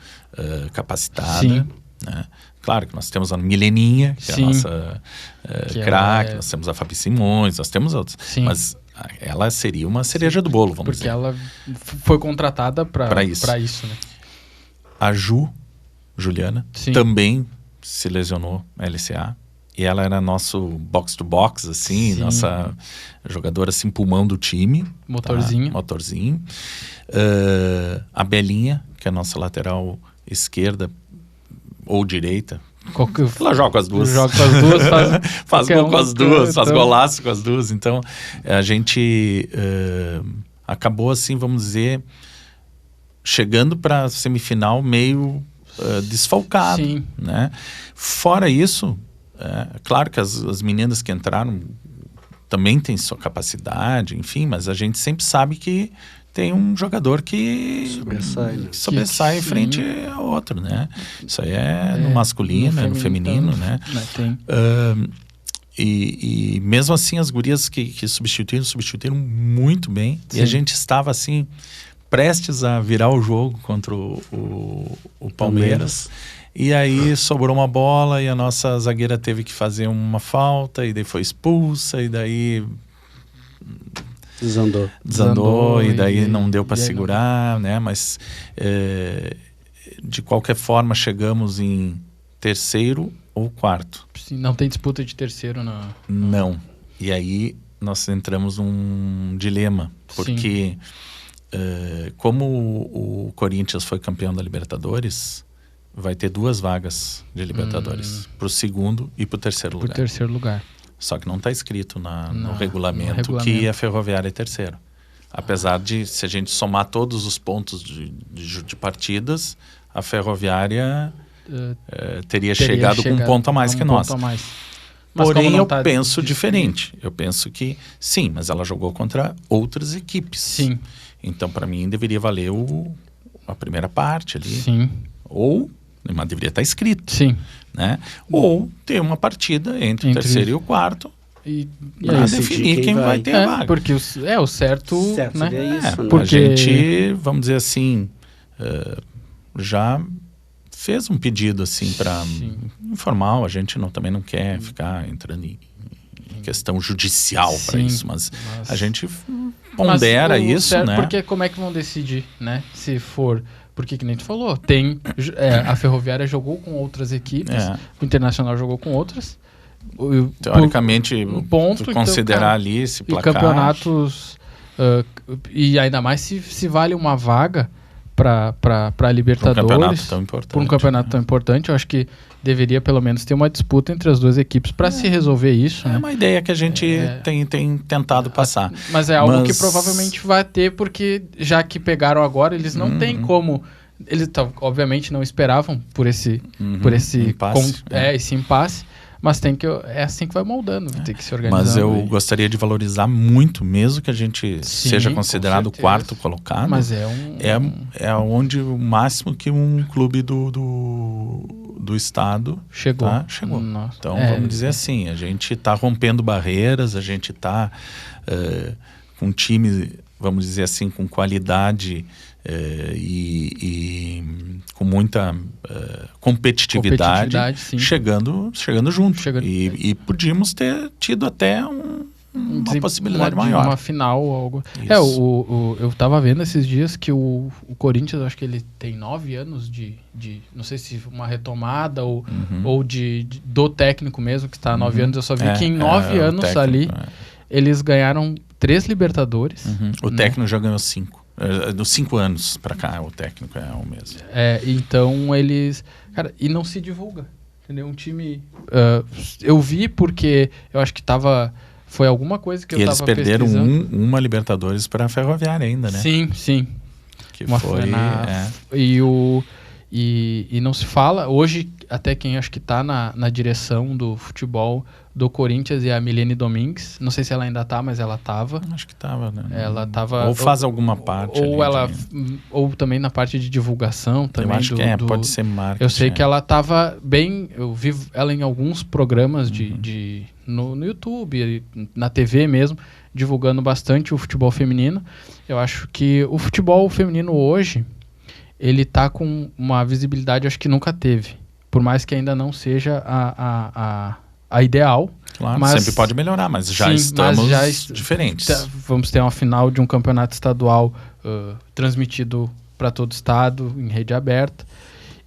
capacitada. Sim. Né? Claro que nós temos a Mileninha, que é a nossa craque, nós temos a Fabi Simões, nós temos outros. Sim. Mas ela seria uma cereja do bolo, vamos dizer. Porque ela foi contratada para isso, né? A Juliana, também se lesionou na LCA. E ela era nosso box-to-box, assim, nossa jogadora, assim, pulmão do time. Motorzinho. Tá? Motorzinho. A Belinha, que é a nossa lateral esquerda ou direita. Ela joga com as duas. Joga com as duas, faz gol com as duas, faz golaço com as duas. Então, a gente acabou, assim, vamos dizer, chegando para a semifinal meio desfalcado. Sim. Né? Fora isso, claro que as meninas que entraram também têm sua capacidade, enfim, mas a gente sempre sabe que tem um jogador que sobressai frente ao outro, né? Isso aí no masculino, no feminino, né? Tem. E mesmo assim as gurias que substituíram muito bem. Sim. E a gente estava assim prestes a virar o jogo contra o Palmeiras. E aí sobrou uma bola e a nossa zagueira teve que fazer uma falta e daí foi expulsa e daí Desandou e daí não deu para segurar, né? Mas de qualquer forma chegamos em terceiro ou quarto. Sim, não tem disputa de terceiro Não. E aí nós entramos num dilema, porque como o Corinthians foi campeão da Libertadores, vai ter 2 vagas de Libertadores, para o segundo e para o terceiro lugar. Para o terceiro lugar. Só que não está escrito no regulamento que a Ferroviária é terceiro. Apesar de, se a gente somar todos os pontos de partidas, a Ferroviária teria chegado com um ponto a mais que nós. Porém, eu penso diferente. Eu penso que, sim, mas ela jogou contra outras equipes. Sim. Então, para mim, deveria valer a primeira parte ali. Sim. Mas deveria estar escrito. Sim. Né? Ou ter uma partida entre o terceiro e o quarto para definir quem vai ter a vaga. Porque o certo né? É isso, né? Porque a gente, vamos dizer assim, já fez um pedido assim para informal. A gente também não quer ficar entrando em questão judicial para isso, mas a gente pondera isso, certo, né? Porque como é que vão decidir, né? Se for... Porque, que nem tu falou, a Ferroviária jogou com outras equipes, o Internacional jogou com outras. Teoricamente, tu considerar ali esse placar... E campeonatos... e ainda mais se vale uma vaga para Libertadores. Por um campeonato tão importante. Por um campeonato tão importante, eu acho que deveria pelo menos ter uma disputa entre as 2 equipes para se resolver isso. É uma ideia que a gente tem tentado passar. Mas é algo que provavelmente vai ter, porque já que pegaram agora, eles não têm como... Eles obviamente não esperavam por esse impasse, esse impasse, mas é assim que vai moldando, tem que se organizar. Mas eu gostaria de valorizar muito, mesmo que a gente seja considerado o 4º colocado. Mas é onde o máximo que um clube do estado chegou. Nossa. Então vamos dizer assim, a gente está rompendo barreiras, a gente está com um time, vamos dizer assim, com qualidade e com muita competitividade chegando junto. E podíamos ter tido até uma possibilidade maior. Uma final. Algo. Eu estava vendo esses dias que o Corinthians, acho que ele tem 9 anos de não sei se uma retomada ou do técnico mesmo, que está há 9 anos. Eu só vi que em 9 anos técnico, ali eles ganharam 3 Libertadores. O técnico já ganhou 5. Dos 5 anos para cá, o técnico é o mesmo. Então eles... Cara, e não se divulga, entendeu? Um time... eu vi porque eu acho que foi alguma coisa que eu tava pesquisando. E eles perderam uma Libertadores para a Ferroviária ainda, né? Sim. Que foi... E não se fala... Hoje, até quem acho que está na direção do futebol do Corinthians é a Milene Domingues. Não sei se ela ainda está, mas ela estava. Acho que estava, né? Ela estava... Ou faz alguma parte. Ou também na parte de divulgação também. Eu acho que pode ser marketing. Eu sei que ela estava bem... Eu vi ela em alguns programas no YouTube, na TV mesmo, divulgando bastante o futebol feminino. Eu acho que o futebol feminino hoje, ele está com uma visibilidade, acho que nunca teve. Por mais que ainda não seja a ideal. Claro, mas sempre pode melhorar, mas já estamos diferentes. Vamos ter uma final de um campeonato estadual transmitido para todo o estado, em rede aberta.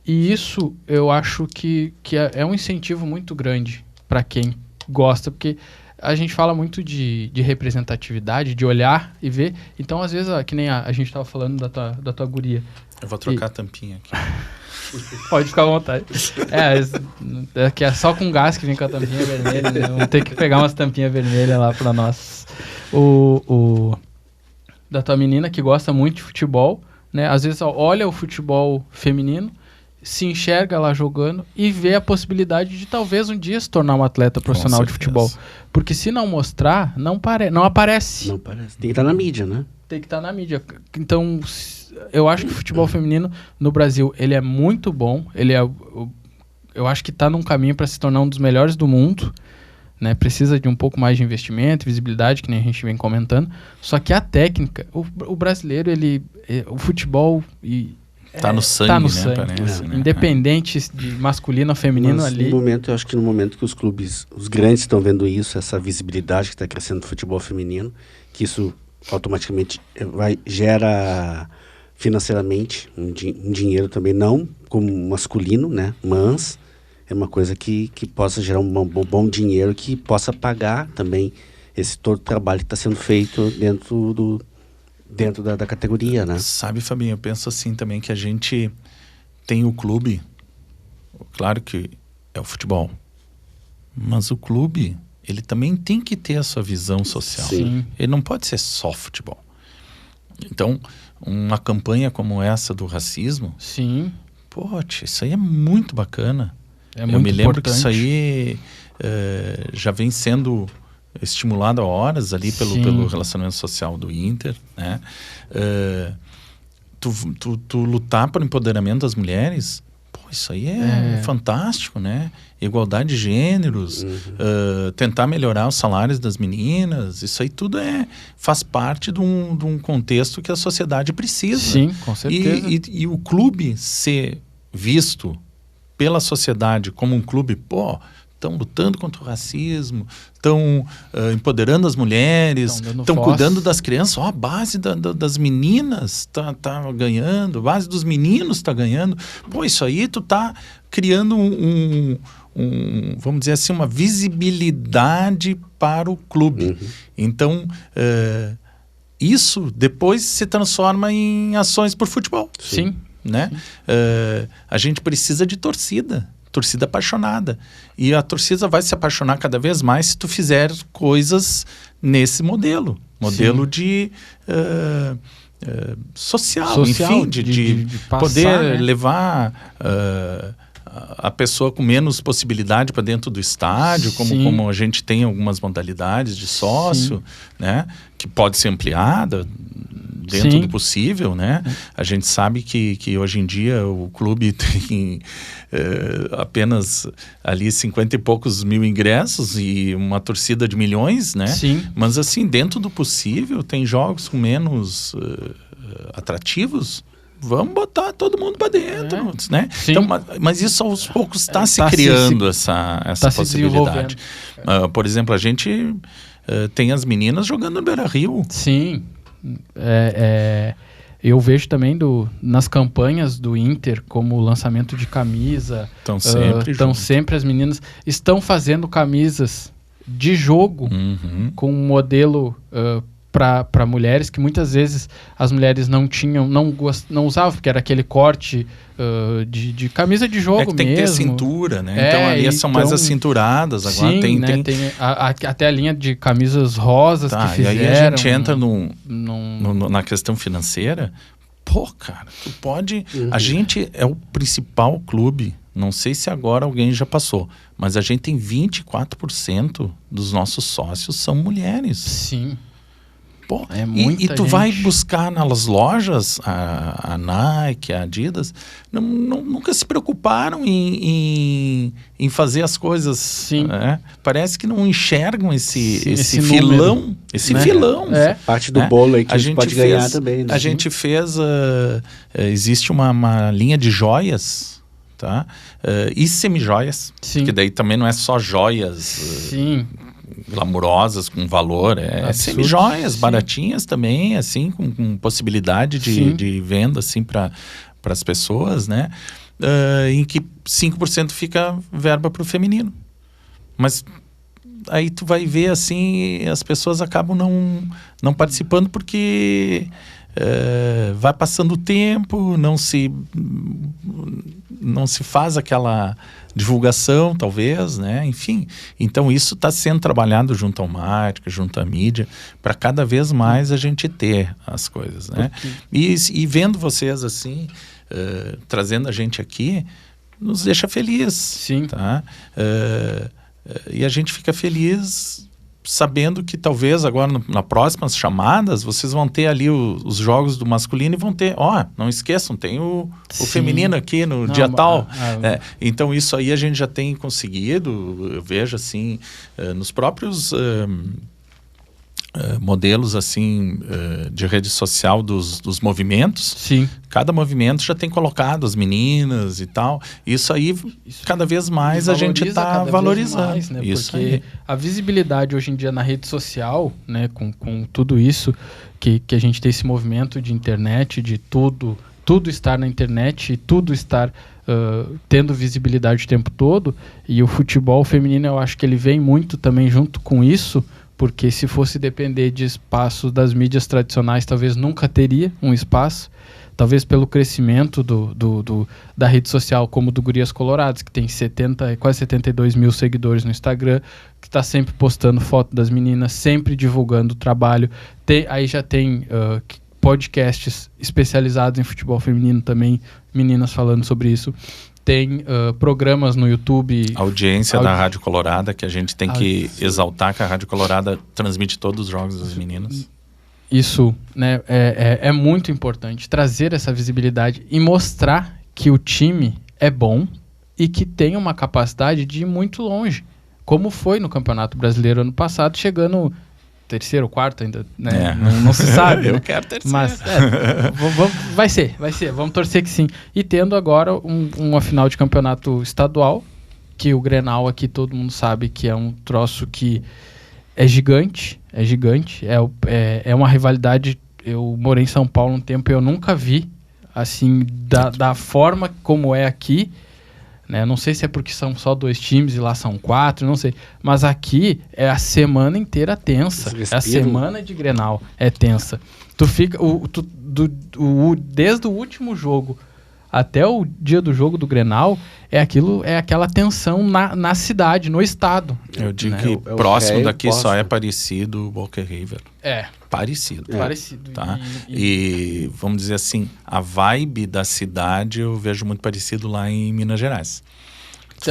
E isso eu acho que é um incentivo muito grande para quem gosta, porque a gente fala muito de representatividade, de olhar e ver. Então, às vezes, que nem a gente estava falando da tua guria. Eu vou trocar a tampinha aqui. Pode ficar à vontade. Que é só com gás que vem com a tampinha vermelha. Né? Vamos ter que pegar umas tampinhas vermelhas lá para nós. Da tua menina que gosta muito de futebol, né? Às vezes olha o futebol feminino, se enxerga lá jogando e vê a possibilidade de talvez um dia se tornar um atleta profissional de futebol. Porque se não mostrar, não aparece. Não aparece. Tem que estar na mídia, né? Tem que estar na mídia. Então, eu acho que o futebol feminino no Brasil, ele é muito bom. Eu acho que está num caminho para se tornar um dos melhores do mundo. Né? Precisa de um pouco mais de investimento, visibilidade, que nem a gente vem comentando. Só que a técnica, o brasileiro, o futebol... Tá no sangue, né? Parece, né? Independente de masculino ou feminino. Mas ali. Eu acho que no momento que os clubes, os grandes estão vendo isso, essa visibilidade que está crescendo no futebol feminino, que isso automaticamente gera financeiramente um dinheiro também, não como masculino, né? Mas é uma coisa que possa gerar um bom dinheiro, que possa pagar também esse todo o trabalho que está sendo feito dentro da categoria, né? Sabe, Fabinho, eu penso assim também, que a gente tem o clube, claro que é o futebol, mas o clube, ele também tem que ter a sua visão social. Sim. Ele não pode ser só futebol. Então, uma campanha como essa do racismo, sim, isso aí é muito bacana. Eu me lembro que isso aí já vem sendo estimulado há horas ali pelo relacionamento social do Inter, né? Tu lutar por empoderamento das mulheres, isso aí é fantástico, né? Igualdade de gêneros, tentar melhorar os salários das meninas, isso aí tudo faz parte de um contexto que a sociedade precisa. Sim, com certeza. E o clube ser visto pela sociedade como um clube, estão lutando contra o racismo, estão empoderando as mulheres, estão cuidando das crianças. A base das meninas tá ganhando, a base dos meninos está ganhando. Isso aí tu tá criando vamos dizer assim, uma visibilidade para o clube. Então, isso depois se transforma em ações por futebol. Sim. Né? A gente precisa de torcida apaixonada, e a torcida vai se apaixonar cada vez mais se tu fizer coisas nesse modelo de social, enfim, de passar, poder, né? Levar a pessoa com menos possibilidade para dentro do estádio, como a gente tem algumas modalidades de sócio, né? Que pode ser ampliada dentro do possível, né? A gente sabe que hoje em dia o clube tem apenas ali 50 e poucos mil ingressos e uma torcida de milhões, né? Sim. Mas assim, dentro do possível, tem jogos com menos atrativos, vamos botar todo mundo para dentro, né? Então, mas isso aos poucos está se criando essa possibilidade. Por exemplo, a gente tem as meninas jogando no Beira-Rio. Sim. Eu vejo também nas campanhas do Inter, como o lançamento de camisa, estão sempre as meninas estão fazendo camisas de jogo com um modelo para mulheres, que muitas vezes as mulheres não usavam, porque era aquele corte de camisa de jogo mesmo. Tem que ter cintura, né? Então ali são mais acinturadas. Agora tem até a linha de camisas rosas que fizeram. E aí a gente entra na questão financeira. Cara, tu pode... A gente é o principal clube Não sei se agora alguém já passou, mas a gente tem 24% dos nossos sócios são mulheres. Sim. Pô, é muita e tu gente. vai buscar nas lojas, a Nike, a Adidas, nunca se preocuparam em fazer as coisas. Sim. Né? Parece que não enxergam esse filão. Filão. Esse filão. Parte do bolo aí que a gente pode ganhar também. Né? A gente fez... existe uma linha de joias, tá? E semi-joias. Sim. Que daí também não é só joias... Sim. Glamurosas, com valor, semi-joias, baratinhas também, assim, com possibilidade de venda, assim, para as pessoas, né? Em que 5% fica verba para o feminino. Mas aí tu vai ver, assim, as pessoas acabam não participando porque vai passando o tempo, não se faz aquela divulgação, talvez, né? Enfim, então isso está sendo trabalhado junto ao marketing, junto à mídia, para cada vez mais a gente ter as coisas, né? E vendo vocês assim, trazendo a gente aqui, nos deixa feliz. Sim. Tá? E a gente fica feliz sabendo que talvez agora nas próximas chamadas vocês vão ter ali os jogos do masculino e vão ter, não esqueçam, tem o feminino aqui no dia tal. Então isso aí a gente já tem conseguido, eu vejo assim, nos próprios modelos assim de rede social dos movimentos. Sim. Cada movimento já tem colocado as meninas e tal. Isso aí, cada vez mais a gente está valorizando. Mais, né? Isso porque aí. a visibilidade hoje em dia na rede social, né, com tudo isso, que a gente tem esse movimento de internet, de tudo estar na internet, tudo estar tendo visibilidade o tempo todo, e o futebol feminino eu acho que ele vem muito também junto com isso, porque se fosse depender de espaço das mídias tradicionais, talvez nunca teria um espaço, talvez pelo crescimento da rede social, como do Gurias Coloradas, que tem quase 72 mil seguidores no Instagram, que está sempre postando foto das meninas, sempre divulgando o trabalho. Aí já tem podcasts especializados em futebol feminino também, meninas falando sobre isso. Tem programas no YouTube. A audiência da Rádio Colorada, que a gente tem que exaltar, que a Rádio Colorada transmite todos os jogos das meninas. Isso, né, é muito importante, trazer essa visibilidade e mostrar que o time é bom e que tem uma capacidade de ir muito longe, como foi no Campeonato Brasileiro ano passado, chegando terceiro, quarto ainda, né? Não se sabe. Eu né? quero terceiro. Mas vai ser, vamos torcer que sim. E tendo agora uma final de campeonato estadual, que o Grenal aqui todo mundo sabe que é um troço que é gigante, é uma rivalidade. Eu morei em São Paulo um tempo e eu nunca vi assim, da forma como é aqui, né? Não sei se é porque são só 2 times e lá são 4, não sei. Mas aqui é a semana inteira tensa. É a semana de Grenal é tensa. Tu fica desde o último jogo até o dia do jogo do Grenal, é aquela tensão na cidade, no estado. Eu digo que próximo daqui só é parecido o Boca River. Parecido. Parecido. Tá? E vamos dizer assim, a vibe da cidade eu vejo muito parecido lá em Minas Gerais.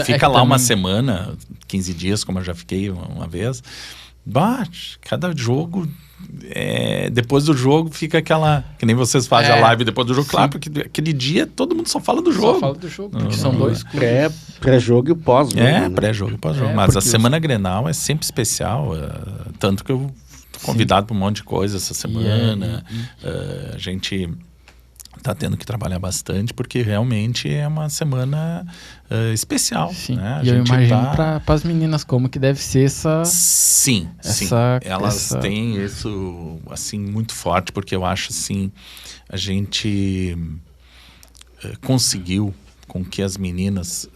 Fica lá uma semana, 15 dias, como eu já fiquei uma vez. Cada jogo... depois do jogo fica aquela... Que nem vocês fazem a live depois do jogo. Sim. Claro, porque aquele dia todo mundo só fala do jogo. Só fala do jogo, porque são 2 pré-jogo e pós-jogo. Né? Pré-jogo e pós-jogo. Mas a semana Grenal é sempre especial. Tanto que eu tô convidado para um monte de coisa essa semana. A gente tá tendo que trabalhar bastante, porque realmente é uma semana especial. Sim. Né? E eu imagino para as meninas como que deve ser essa... Sim. Elas têm isso assim muito forte, porque eu acho assim, a gente conseguiu com que as meninas...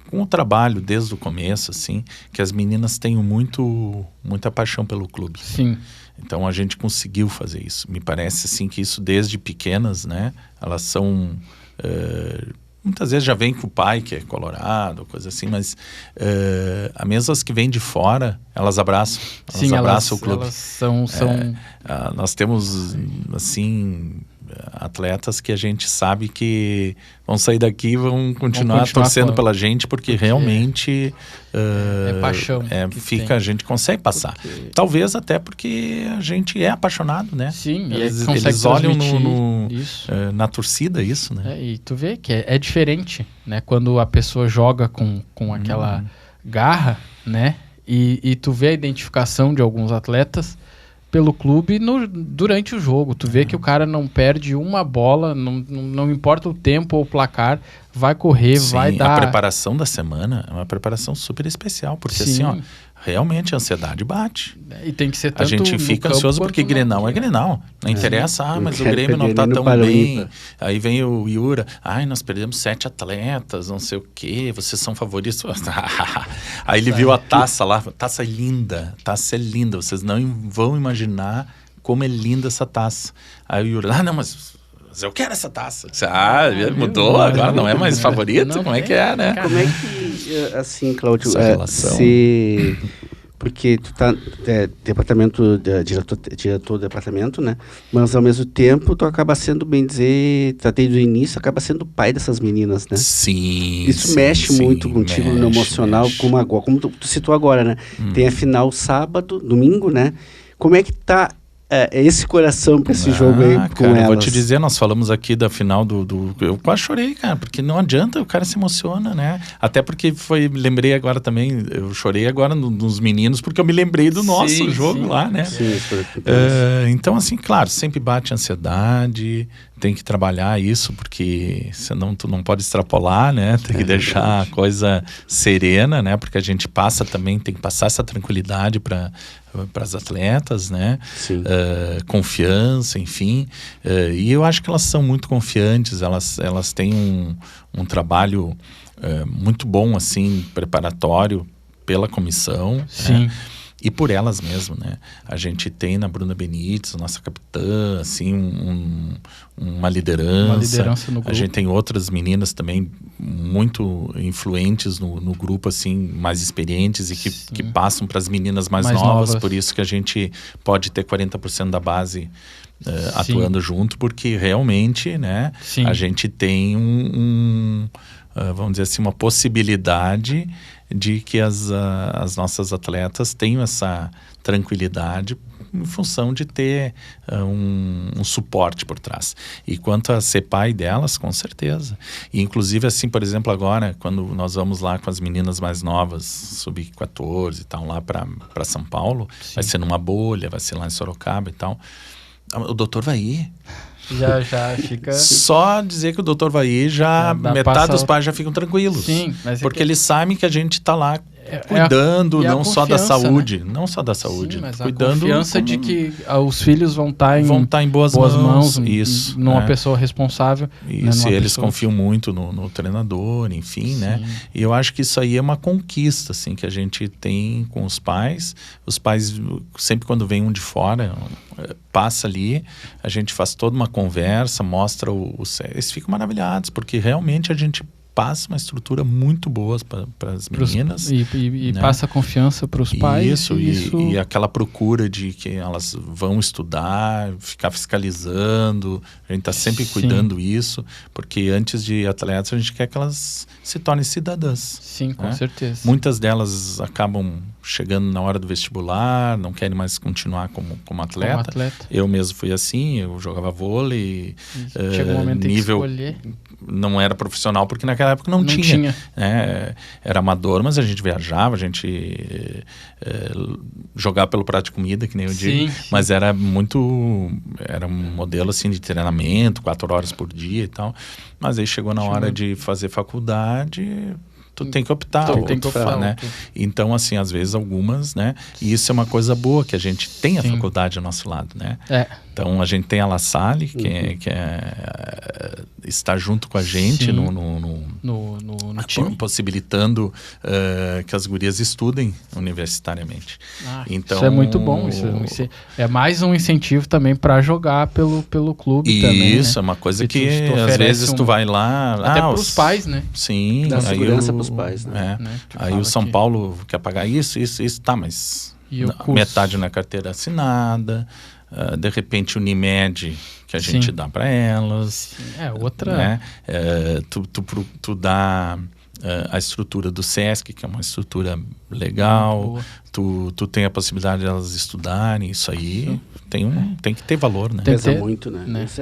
com o trabalho desde o começo, assim, que as meninas tenham muita paixão pelo clube. Sim. Então a gente conseguiu fazer isso. Me parece assim que isso desde pequenas, né? Elas são... muitas vezes já vem com o pai, que é colorado, coisa assim, mas mesmo as que vêm de fora, elas abraçam. Elas abraçam o clube. Elas são... Nós temos, assim... atletas que a gente sabe que vão sair daqui e vão continuar torcendo pela gente, porque realmente é paixão. A gente consegue passar. Talvez até porque a gente é apaixonado, né? Sim, eles olham na torcida isso, né? E tu vê que é diferente, né? Quando a pessoa joga com aquela garra, né? E tu vê a identificação de alguns atletas pelo clube durante o jogo. Tu vê que o cara não perde uma bola, não importa o tempo ou o placar, vai correr, vai dar... A preparação da semana é uma preparação super especial, porque assim, ó, realmente a ansiedade bate. E tem que ser tanto a gente fica ansioso porque Grenal é Grenal. Não interessa, mas o Grêmio não tá tão bem. Aí vem o Yura, nós perdemos 7 atletas, não sei o quê, vocês são favoritos. Aí ele viu a taça lá, taça é linda, vocês não vão imaginar como é linda essa taça. Aí o Yura, não, mas eu quero essa taça. Mudou, agora não é mais favorito? Como é que é, né? Como é que, assim, Cláudio, porque tu tá diretor do departamento, né? Mas ao mesmo tempo tu acaba sendo, bem dizer, desde o início, acaba sendo o pai dessas meninas, né? Sim. Isso mexe muito contigo no emocional, como tu citou agora, né? Tem a final sábado, domingo, né? Como é que tá esse coração pra esse jogo aí com elas? Eu vou te dizer, nós falamos aqui da final eu quase chorei, cara, porque não adianta, o cara se emociona, né? Até porque lembrei agora também, eu chorei agora nos meninos, porque eu me lembrei do nosso jogo lá, né? Sim, então, assim, claro, sempre bate ansiedade, tem que trabalhar isso, porque senão tu não pode extrapolar, né? Tem que deixar a coisa serena, né? Porque a gente tem que passar essa tranquilidade para as atletas, né? Confiança, enfim. E eu acho que elas são muito confiantes, elas têm um trabalho muito bom, assim, preparatório pela comissão. Sim. Né? E por elas mesmo, né? A gente tem na Bruna Benites, nossa capitã, assim, uma liderança. Uma liderança no grupo. A gente tem outras meninas também muito influentes no grupo, assim, mais experientes e que passam para as meninas mais novas. Por isso que a gente pode ter 40% da base atuando junto, porque realmente, né? A gente tem vamos dizer assim, uma possibilidade de que as nossas atletas tenham essa tranquilidade em função de ter um suporte por trás. E quanto a ser pai delas, com certeza. E inclusive, assim, por exemplo, agora, quando nós vamos lá com as meninas mais novas, sub-14 e tal, lá para São Paulo, vai ser numa bolha, vai ser lá em Sorocaba e tal. O doutor vai ir. Já fica... Só dizer que o doutor vai ir, metade dos pais já ficam tranquilos. Sim, mas porque eles sabem que a gente está lá cuidando não só da saúde, né? Não só da saúde, sim, mas cuidando. A confiança de que os filhos vão estar em boas mãos, isso, numa pessoa responsável. Isso, né, eles confiam muito no treinador, enfim, né? E eu acho que isso aí é uma conquista, assim, que a gente tem com os pais. Os pais, sempre quando vem um de fora, passa ali, a gente faz toda uma conversa, mostra eles ficam maravilhados, porque realmente a gente passa uma estrutura muito boa para as meninas. E né? Passa confiança para os pais. E aquela procura de que elas vão estudar, ficar fiscalizando, a gente está sempre cuidando isso, porque antes de atletas a gente quer que elas se tornem cidadãs. Sim, com certeza. Muitas delas acabam chegando na hora do vestibular, não querem mais continuar como atleta. Eu mesmo fui assim, eu jogava vôlei. Chega um momento nível de escolher. Não era profissional, porque naquela época não tinha. Era amador, mas a gente viajava, a gente jogava pelo prato de comida, que nem eu digo. Sim. Mas era um modelo assim de treinamento, 4 horas por dia e tal. Mas aí chegou na hora de fazer faculdade, tu tem que optar. Né? Então, assim, às vezes algumas, né? E isso é uma coisa boa, que a gente tem a faculdade ao nosso lado, né? Então, a gente tem a La Salle, que está junto com a gente no time, possibilitando que as gurias estudem universitariamente. Então, isso é muito bom. Isso é mais um incentivo também para jogar pelo clube também. Isso, né? É uma coisa que às vezes tu vai lá... Até para os pais, né? Sim. Dá segurança para os pais, né? Aí o São Paulo quer pagar isso, tá, mas metade na carteira assinada. de repente, Unimed, que a gente dá para elas. Outra... Né? Tu dá a estrutura do SESC, que é uma estrutura legal. Tu tem a possibilidade de elas estudarem. Isso aí tem que ter valor, né? Pesa muito, né? Isso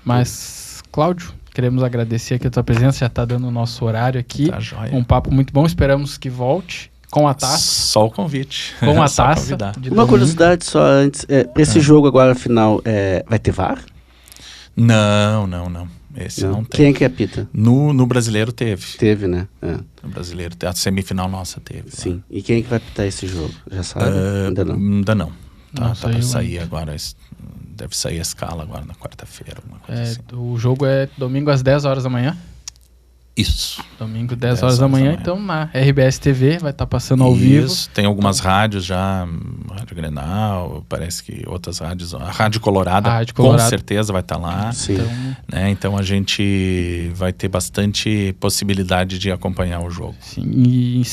Mas, Cláudio, queremos agradecer aqui a tua presença. Já está dando o nosso horário aqui. Tá joia. Um papo muito bom. Esperamos que volte com a taça. Só o convite. Com a taça. Uma curiosidade só antes. Para esse jogo agora, final, vai ter VAR? Não. Esse não tem. Quem é que apita? No brasileiro teve. Teve, né? No brasileiro, a semifinal nossa teve. Sim. E quem é que vai apitar esse jogo? Já sabe? Ainda não. Ainda não. Tá para sair agora. Deve sair a escala agora na quarta-feira. Assim. O jogo é domingo às 10 horas da manhã. Isso. Domingo, 10 horas da manhã. Então, na RBS TV vai estar passando ao vivo. Tem algumas rádios já, Rádio Grenal, parece que outras rádios. A Rádio Colorado, com certeza vai estar lá. Sim. Então a gente vai ter bastante possibilidade de acompanhar o jogo. Sim.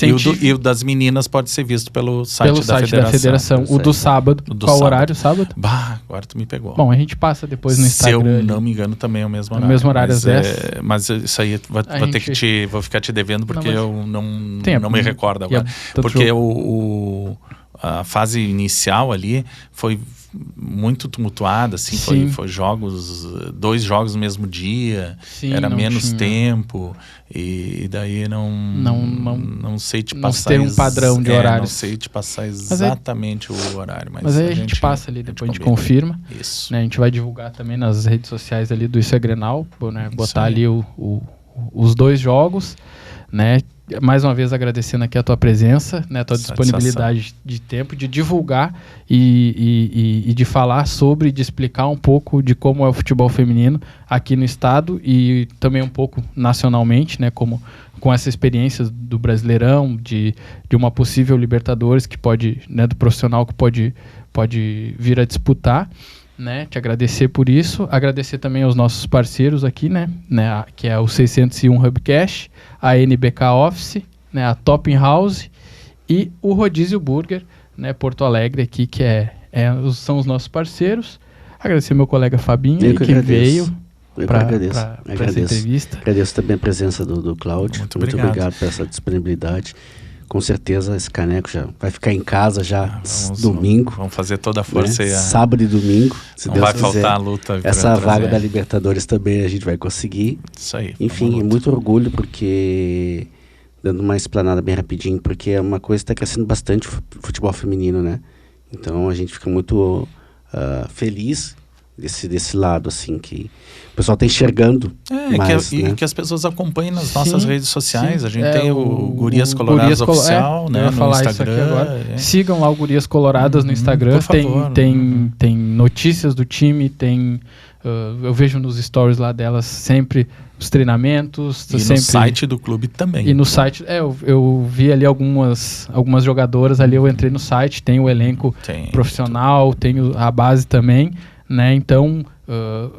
E o das meninas pode ser visto pelo site da Federação. O do sábado. Qual horário sábado? Agora tu me pegou. Bom, a gente passa depois no Instagram. Se eu não me engano, também é o mesmo horário. O mesmo horário às 10. Mas isso aí vou ficar te devendo porque eu não me recordo agora. Porque a fase inicial ali foi muito tumultuada, assim, foi 2 jogos no mesmo dia, era menos tempo, e daí não sei te passar. Não tem um padrão de horário. Não sei te passar exatamente o horário. Mas aí a gente passa ali, depois a gente confirma. Isso. Né, a gente vai divulgar também nas redes sociais ali do Isso é Grenal, né, botar ali os 2 jogos, né? Mais uma vez agradecendo aqui a tua presença, né? A tua disponibilidade de tempo, de divulgar e de falar sobre, de explicar um pouco de como é o futebol feminino aqui no estado e também um pouco nacionalmente, né? Como com essa experiência do Brasileirão, de uma possível Libertadores que pode, né? Do profissional que pode vir a disputar. Né, te agradecer por isso, agradecer também aos nossos parceiros aqui, né, que é o 601 Hubcast, a NBK Office, né, a Topping House e o Rodízio Burger, né, Porto Alegre aqui, que são os nossos parceiros. Agradecer meu colega Fabinho, que veio para essa entrevista. Agradeço também a presença do Cláudio. Muito obrigado por essa disponibilidade. Com certeza esse caneco já vai ficar em casa já domingo. Vamos fazer toda a força aí. Sábado e domingo, se Deus quiser. Não vai faltar a luta. Essa vaga da Libertadores também a gente vai conseguir. Isso aí. Enfim, muito orgulho porque, dando uma explanada bem rapidinho, porque é uma coisa que está crescendo bastante o futebol feminino, né? Então a gente fica muito feliz desse lado, assim, que o pessoal está enxergando mais, e que as pessoas acompanhem nas nossas redes sociais. A gente tem o Gurias Coloradas Oficial, né, no Instagram. Sigam lá o Gurias Coloradas no Instagram. Tem notícias do time, eu vejo nos stories lá delas sempre os treinamentos. E no site do clube também. E no site, eu vi ali algumas jogadoras ali, eu entrei no site, tem o elenco profissional, tem a base também. Né? Então,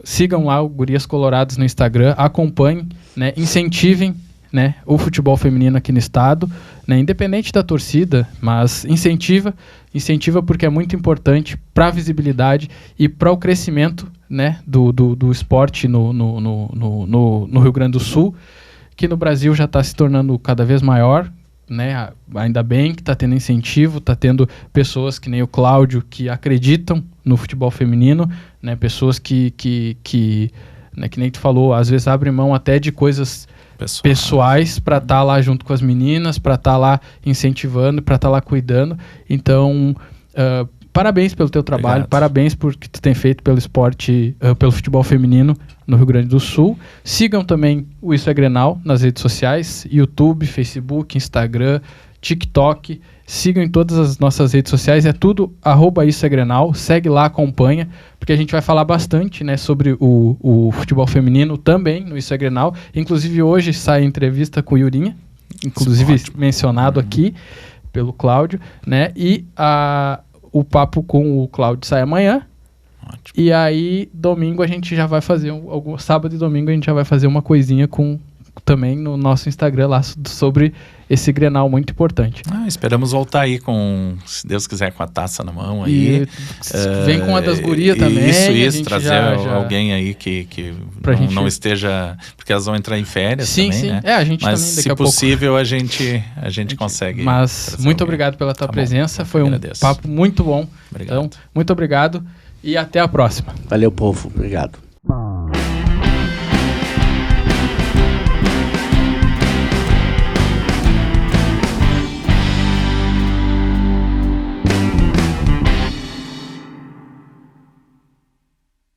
sigam lá o Gurias Coloradas no Instagram, acompanhem, né? Incentivem, né? O futebol feminino aqui no estado, né? Independente da torcida, mas incentiva porque é muito importante para a visibilidade e para o crescimento, né? do esporte no Rio Grande do Sul, que no Brasil já está se tornando cada vez maior. Né? Ainda bem que está tendo incentivo, está tendo pessoas que nem o Cláudio que acreditam no futebol feminino, né? Pessoas que né, que nem tu falou, às vezes abrem mão até de coisas pessoais para estar lá junto com as meninas, para estar lá incentivando, para estar lá cuidando. Então, parabéns pelo teu trabalho. Obrigado. Parabéns por que tu tem feito pelo esporte, pelo futebol feminino no Rio Grande do Sul. Sigam também o Isso é Grenal nas redes sociais, YouTube, Facebook, Instagram, TikTok. Sigam em todas as nossas redes sociais, é tudo @Isso é Grenal. Segue lá, acompanha, porque a gente vai falar bastante, né, sobre o futebol feminino também no Isso é Grenal. Inclusive hoje sai entrevista com o Yurinha, inclusive mencionado aqui pelo Cláudio, né, e o papo com o Cláudio sai amanhã. Ótimo. E aí, domingo a gente já vai fazer, sábado e domingo a gente já vai fazer uma coisinha com também no nosso Instagram lá sobre esse Grenal muito importante. Esperamos voltar aí se Deus quiser, com a taça na mão aí. Vem com a das gurias também. Isso, trazer alguém aí que não esteja... Porque elas vão entrar em férias também, né? A gente mas também, daqui se a pouco. possível, a gente consegue. Mas muito obrigado pela tua presença. Foi um papo muito bom. Obrigado. Então, muito obrigado e até a próxima. Valeu, povo. Obrigado.